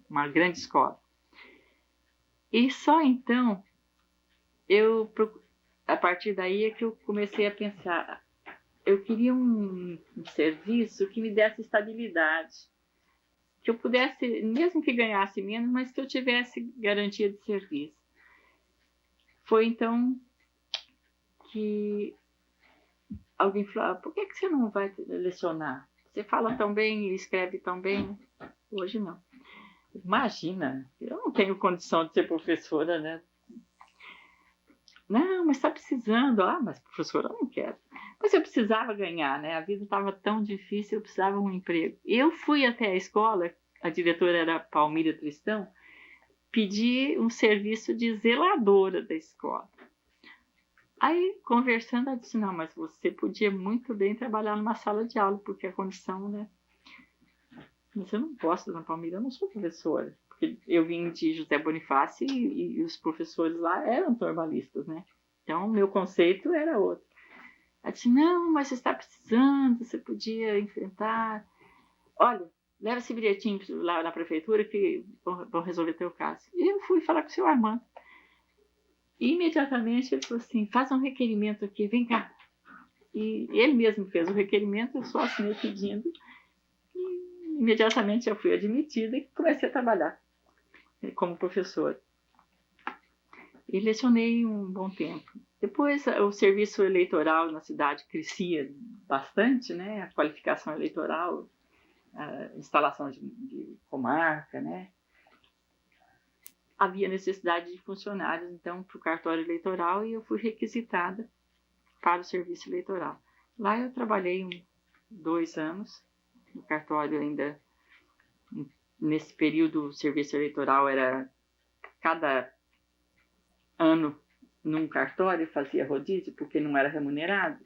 uma grande escola. E só então, a partir daí é que eu comecei a pensar, eu queria um serviço que me desse estabilidade, que eu pudesse, mesmo que ganhasse menos, mas que eu tivesse garantia de serviço. Foi então que alguém falou, por que você não vai lecionar? Você fala tão bem e escreve tão bem. Hoje não. Imagina, eu não tenho condição de ser professora, né? Não, mas está precisando. Ah, mas professora, eu não quero. Mas eu precisava ganhar, né? A vida estava tão difícil, eu precisava de um emprego. Eu fui até a escola, a diretora era Palmira Tristão, pedi um serviço de zeladora da escola. Aí, conversando, ela disse, não, mas você podia muito bem trabalhar numa sala de aula, porque a condição, né? Mas eu não posso, dona Palmira, eu não sou professora. Porque eu vim de José Bonifácio e os professores lá eram normalistas, né? Então, o meu conceito era outro. Ela disse, não, mas você está precisando, você podia enfrentar. Olha, leva esse bilhetinho lá na prefeitura que vão resolver teu caso. E eu fui falar com o seu Armando. E imediatamente ele falou assim, faz um requerimento aqui, vem cá. E ele mesmo fez o requerimento, eu só assinei pedindo. E imediatamente eu fui admitida e comecei a trabalhar como professora. E lecionei um bom tempo. Depois o serviço eleitoral na cidade crescia bastante, né? A qualificação eleitoral, a instalação de comarca, né? Havia necessidade de funcionários, então, para o cartório eleitoral e eu fui requisitada para o serviço eleitoral. Lá eu trabalhei 2 anos, no cartório ainda, nesse período o serviço eleitoral era cada ano num cartório, fazia rodízio, porque não era remunerado.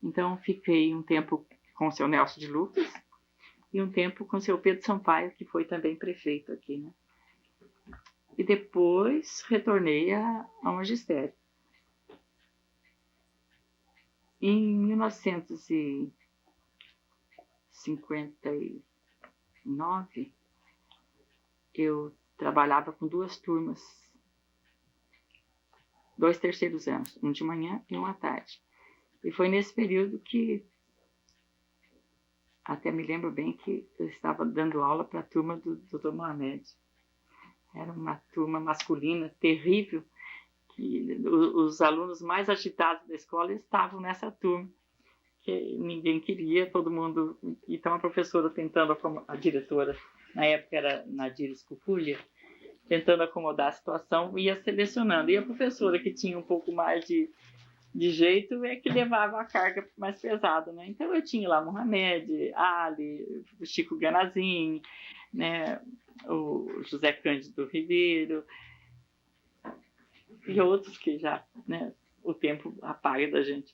Então, fiquei um tempo com o seu Nelson de Lucas e um tempo com o seu Pedro Sampaio, que foi também prefeito aqui, né? E depois retornei ao magistério. Em 1959, eu trabalhava com 2 turmas, 2 terceiros anos, um de manhã e um à tarde. E foi nesse período que, até me lembro bem que eu estava dando aula para a turma do Dr. Mohamed. Era uma turma masculina terrível, que os alunos mais agitados da escola estavam nessa turma, que ninguém queria, todo mundo... Então a professora tentando, a diretora, na época era Nadir Escupulha, tentando acomodar a situação, ia selecionando. E a professora, que tinha um pouco mais de jeito, é que levava a carga mais pesada, né? Então eu tinha lá Mohamed, Ali, o Chico Ganazin, né? O José Cândido Ribeiro e outros que já, né, o tempo apaga da gente.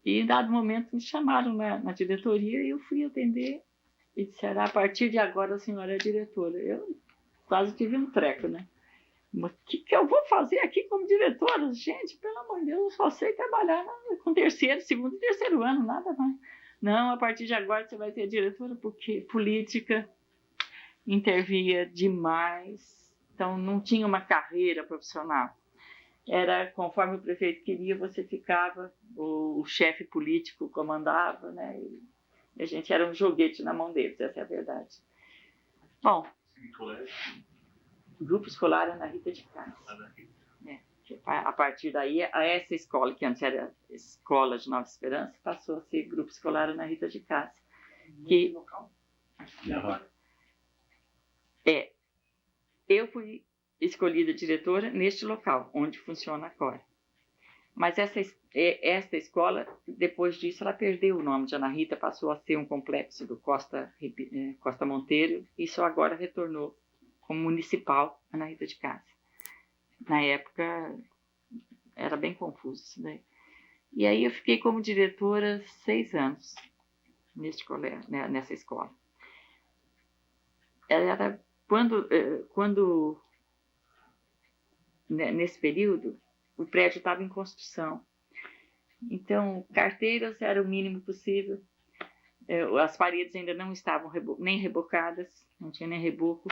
E em dado momento me chamaram na diretoria e eu fui atender e disseram, a partir de agora a senhora é diretora. Eu quase tive um treco, né? Mas o que eu vou fazer aqui como diretora? Gente, pelo amor de Deus, eu só sei trabalhar com segundo e terceiro ano, nada mais. Não, a partir de agora você vai ser diretora, porque política intervia demais, então não tinha uma carreira profissional. Era conforme o prefeito queria, você ficava, o chefe político comandava, né? E a gente era um joguete na mão deles, essa é a verdade. Bom, o grupo escolar era na Rita de Cássia. A partir daí, essa escola, que antes era Escola de Nova Esperança, passou a ser grupo escolar na Rita de Cássia. Que eu fui escolhida diretora neste local, onde funciona a COR. Mas esta escola, depois disso, ela perdeu o nome de Ana Rita, passou a ser um complexo do Costa Monteiro e só agora retornou como municipal Ana Rita de Cássia. Na época, era bem confuso isso daí. E aí eu fiquei como diretora 6 anos nessa escola. Ela era, nesse período, o prédio estava em construção. Então, carteiras era o mínimo possível. As paredes ainda não estavam nem rebocadas, não tinha nem reboco.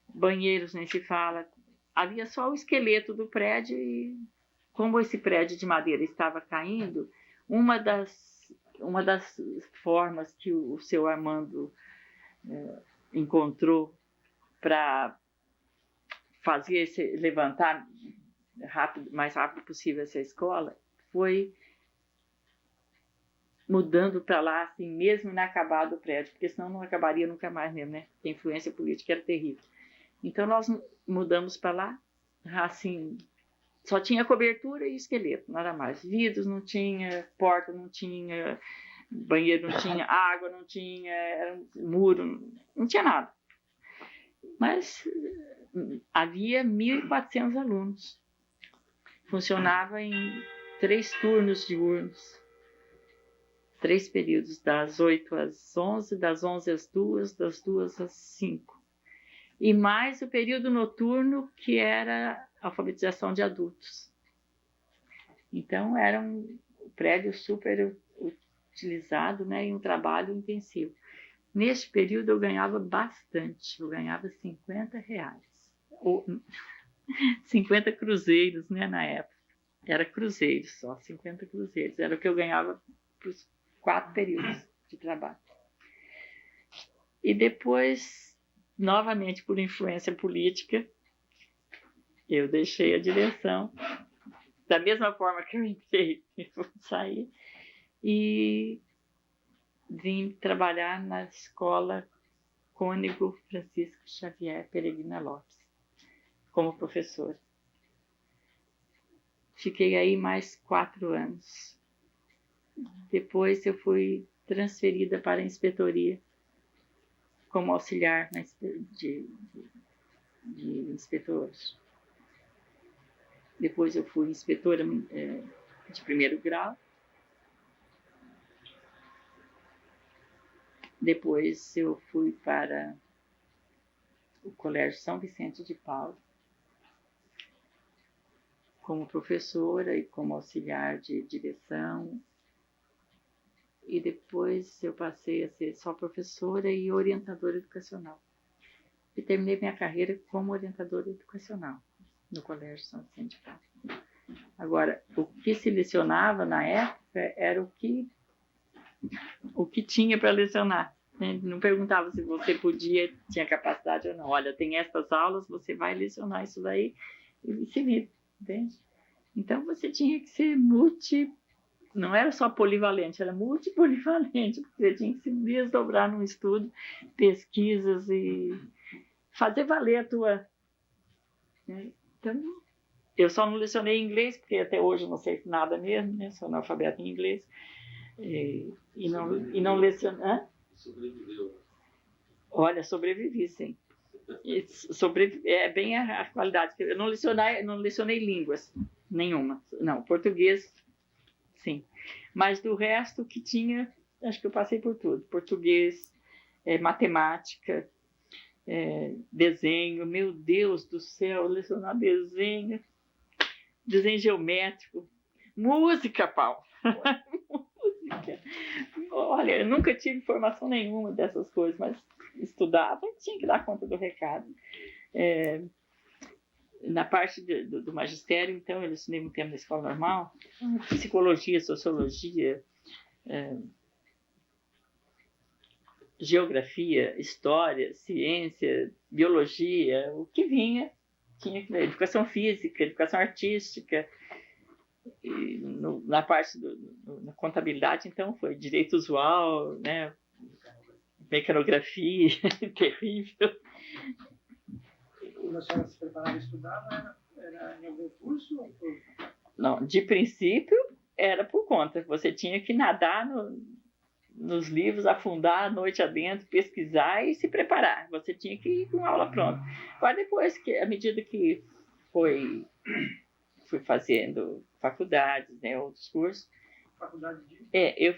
Banheiros nem se fala. Havia só o esqueleto do prédio e, como esse prédio de madeira estava caindo, uma das formas que o seu Armando encontrou para fazer levantar mais rápido possível essa escola foi mudando para lá, assim, mesmo inacabado o prédio, porque senão não acabaria nunca mais mesmo, né? A influência política era terrível. Então nós mudamos para lá, assim, só tinha cobertura e esqueleto, nada mais. Vidros não tinha, porta não tinha, banheiro não tinha, água não tinha, era muro, não tinha nada. Mas havia 1.400 alunos. Funcionava em 3 turnos diurnos. 3 períodos, das 8 às 11, das 11 às 2, das 2 às 5. E mais o período noturno, que era alfabetização de adultos. Então, era um prédio super utilizado, né, e um trabalho intensivo. Neste período, eu ganhava bastante. Eu ganhava R$50. Ou 50 cruzeiros, né, na época. Era cruzeiros só, 50 cruzeiros. Era o que eu ganhava para os 4 períodos de trabalho. E depois, novamente por influência política, eu deixei a direção, da mesma forma que eu entrei e vou sair, e vim trabalhar na escola Cônego Francisco Xavier Peregrina Lopes, como professora. Fiquei aí mais 4 anos. Depois eu fui transferida para a inspetoria como auxiliar de inspetores. Depois eu fui inspetora de 1º grau. Depois eu fui para o Colégio São Vicente de Paulo como professora e como auxiliar de direção. E depois eu passei a ser só professora e orientadora educacional. E terminei minha carreira como orientadora educacional no Colégio São Vicente de Paulo. Agora, o que se lecionava na época era o que tinha para lecionar. Né? Não perguntava se você tinha capacidade ou não. Olha, tem estas aulas, você vai lecionar isso daí e se vira, entende? Então você tinha que ser não era só polivalente, era multipolivalente, porque você tinha que se desdobrar num estudo, pesquisas e fazer valer a tua... Né? Então, eu só não lecionei inglês, porque até hoje eu não sei nada mesmo, né? Sou analfabeta em inglês. E não lecionei... Sobreviveu. Olha, sobrevivi, sim. É bem a qualidade. Eu não lecionei línguas nenhuma. Não, português... Sim, mas do resto que tinha, acho que eu passei por tudo. Português, matemática, desenho, meu Deus do céu, lecionar desenho geométrico, música, Paulo. Música. Olha, eu nunca tive formação nenhuma dessas coisas, mas estudava e tinha que dar conta do recado. Na parte do magistério, então, eu estudei muito tempo na escola normal, psicologia, sociologia, geografia, história, ciência, biologia, o que vinha, tinha que ver, educação física, educação artística, e na parte da contabilidade, então, foi direito usual, né, mecanografia, terrível. Quando a senhora se preparava e estudava, era em algum curso? Não, de princípio era por conta. Você tinha que nadar nos livros, afundar a noite adentro, pesquisar e se preparar. Você tinha que ir com a aula pronta. Agora, depois, à medida que fui fazendo faculdades, né, outros cursos. Faculdade de? Eu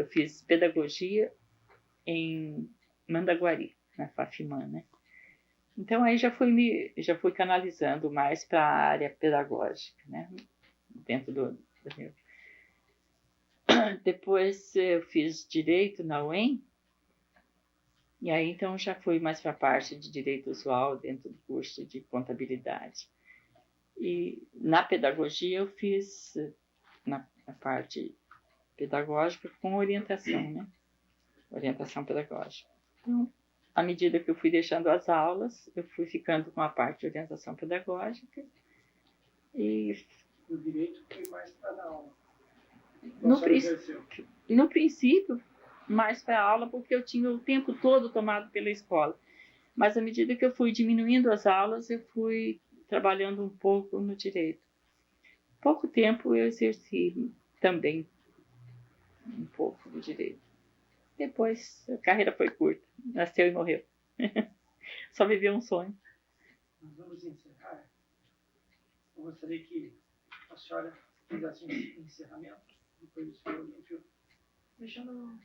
fiz pedagogia em Mandaguari, na Fafimã, né? Então aí já fui canalizando mais para a área pedagógica, né? Dentro do meu. Depois eu fiz direito na UEM, e aí então já fui mais para a parte de direito usual dentro do curso de contabilidade. E na pedagogia eu fiz na parte pedagógica com orientação, né? Orientação pedagógica. Então, à medida que eu fui deixando as aulas, eu fui ficando com a parte de orientação pedagógica e no direito foi mais para dar aula? No princípio, mais para aula, porque eu tinha o tempo todo tomado pela escola. Mas à medida que eu fui diminuindo as aulas, eu fui trabalhando um pouco no direito. Pouco tempo eu exerci também um pouco do direito. Depois a carreira foi curta, nasceu e morreu. Só viveu um sonho. Nós vamos encerrar. Eu gostaria que a senhora fizesse um encerramento, depois do senhor Olímpio, deixando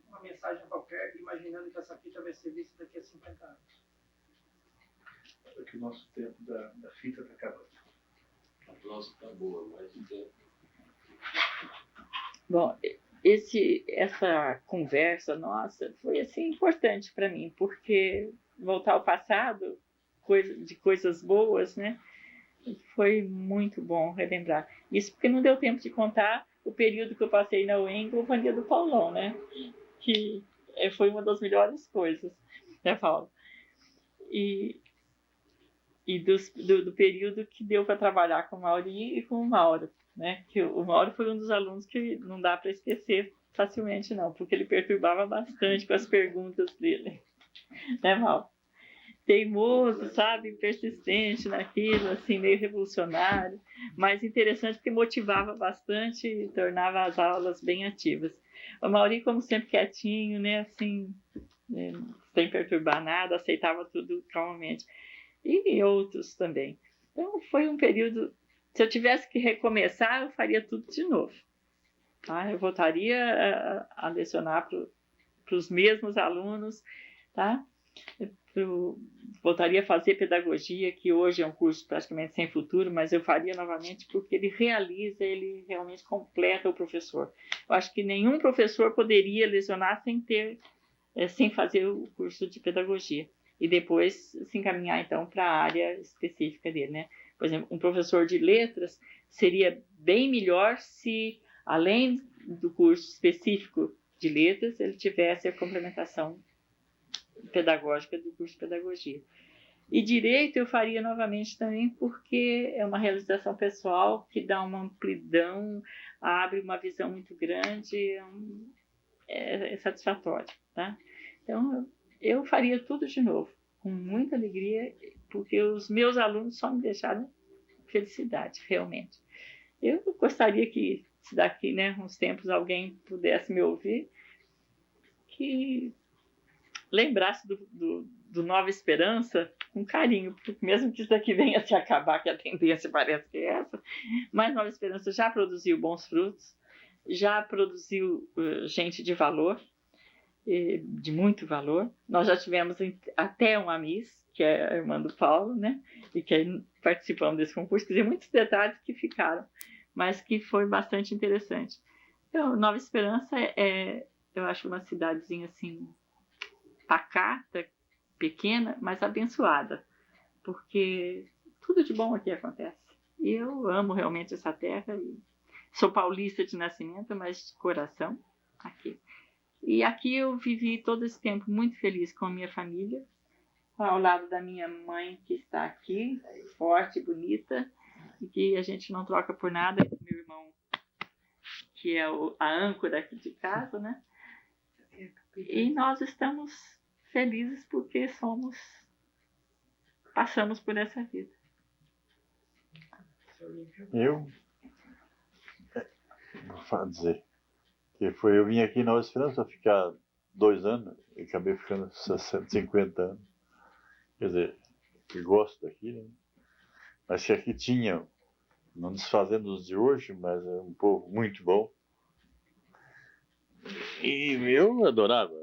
uma mensagem qualquer, imaginando que essa fita vai ser vista daqui a 50 anos. É que o nosso tempo da fita está acabando. A nossa está boa, mas o tempo. Bom, essa conversa nossa foi assim importante para mim, porque voltar ao passado, de coisas boas, né? Foi muito bom relembrar. Isso porque não deu tempo de contar o período que eu passei na UEM em companhia do Paulão, né? Que foi uma das melhores coisas, né, Paulo? E do período que deu para trabalhar com o Mauri e com o Mauro, né? Que o Mauro foi um dos alunos que não dá para esquecer facilmente, não, porque ele perturbava bastante com as perguntas dele, né, Mauro? Teimoso, sabe? Persistente naquilo, assim, meio revolucionário, mas interessante porque motivava bastante e tornava as aulas bem ativas. O Mauri, como sempre, quietinho, né? Assim, sem perturbar nada, aceitava tudo calmamente. E outros também. Então, foi um período... Se eu tivesse que recomeçar, eu faria tudo de novo. Tá? Eu voltaria a lecionar para os mesmos alunos, tá? Voltaria a fazer pedagogia, que hoje é um curso praticamente sem futuro, mas eu faria novamente porque ele realmente completa o professor. Eu acho que nenhum professor poderia lecionar sem fazer o curso de pedagogia e depois se encaminhar então para a área específica dele, né? Por exemplo, um professor de letras seria bem melhor se, além do curso específico de letras, ele tivesse a complementação pedagógica do curso de pedagogia. E direito eu faria novamente também porque é uma realização pessoal que dá uma amplidão, abre uma visão muito grande, é satisfatório, tá? Então eu faria tudo de novo, com muita alegria, porque os meus alunos só me deixaram felicidade, realmente. Eu gostaria que, se daqui, né, uns tempos alguém pudesse me ouvir, que lembrasse do Nova Esperança com carinho, porque mesmo que isso daqui venha a se acabar, que a tendência parece que é essa, mas Nova Esperança já produziu bons frutos, já produziu gente de valor, de muito valor. Nós já tivemos até uma Miss, que é a irmã do Paulo, né? E que participamos desse concurso, quer dizer, muitos detalhes que ficaram, mas que foi bastante interessante. Então, Nova Esperança eu acho uma cidadezinha assim, pacata, pequena, mas abençoada, porque tudo de bom aqui acontece. E eu amo realmente essa terra, e sou paulista de nascimento, mas de coração aqui. E aqui eu vivi todo esse tempo muito feliz com a minha família, ao lado da minha mãe, que está aqui, forte, bonita, e que a gente não troca por nada, e meu irmão, que é a âncora aqui de casa, né? E nós estamos felizes porque passamos por essa vida. Eu vou dizer que eu vim aqui na Nova Esperança ficar 2 anos e acabei ficando 50 anos. Quer dizer, eu gosto daqui, né? Mas que aqui tinha, não desfazendo os de hoje, mas é um povo muito bom. E eu adorava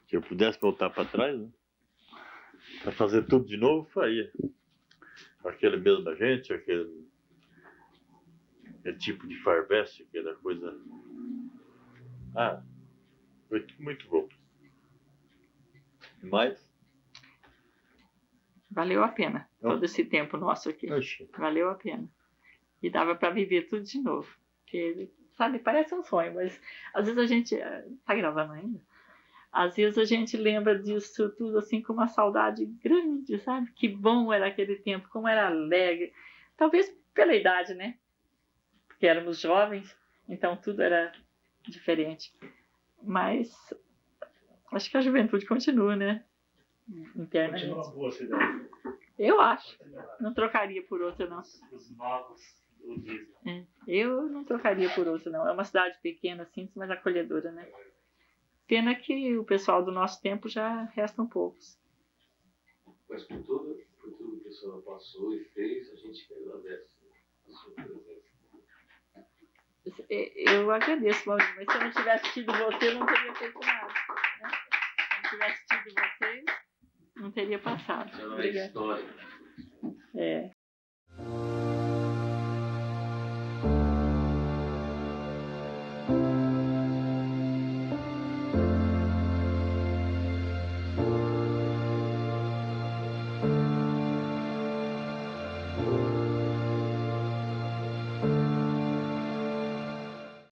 que eu pudesse voltar para trás, né? Para fazer tudo de novo, faria. Aquele mesmo gente, aquele tipo de farveste, aquela coisa. Foi muito bom. Mas valeu a pena todo esse tempo nosso aqui. Valeu a pena. E dava para viver tudo de novo. Porque, sabe, parece um sonho, mas às vezes a gente... Tá gravando ainda? Às vezes a gente lembra disso tudo assim com uma saudade grande, sabe? Que bom era aquele tempo, como era alegre. Talvez pela idade, né? Porque éramos jovens, então tudo era diferente. Mas acho que a juventude continua, né? Internamente. Continua uma boa cidade. Eu acho. Não trocaria por outra, não. Os novos o dizem. Eu não trocaria por outra, não. É uma cidade pequena, simples, mas acolhedora, né? Pena que o pessoal do nosso tempo já restam poucos. Mas por tudo que a senhora passou e fez, a gente agradece a sua presença. Eu agradeço, Maurício, mas se eu não tivesse tido você, eu não teria feito nada. Né? Se eu não tivesse tido vocês, não teria passado. A senhora é história. É.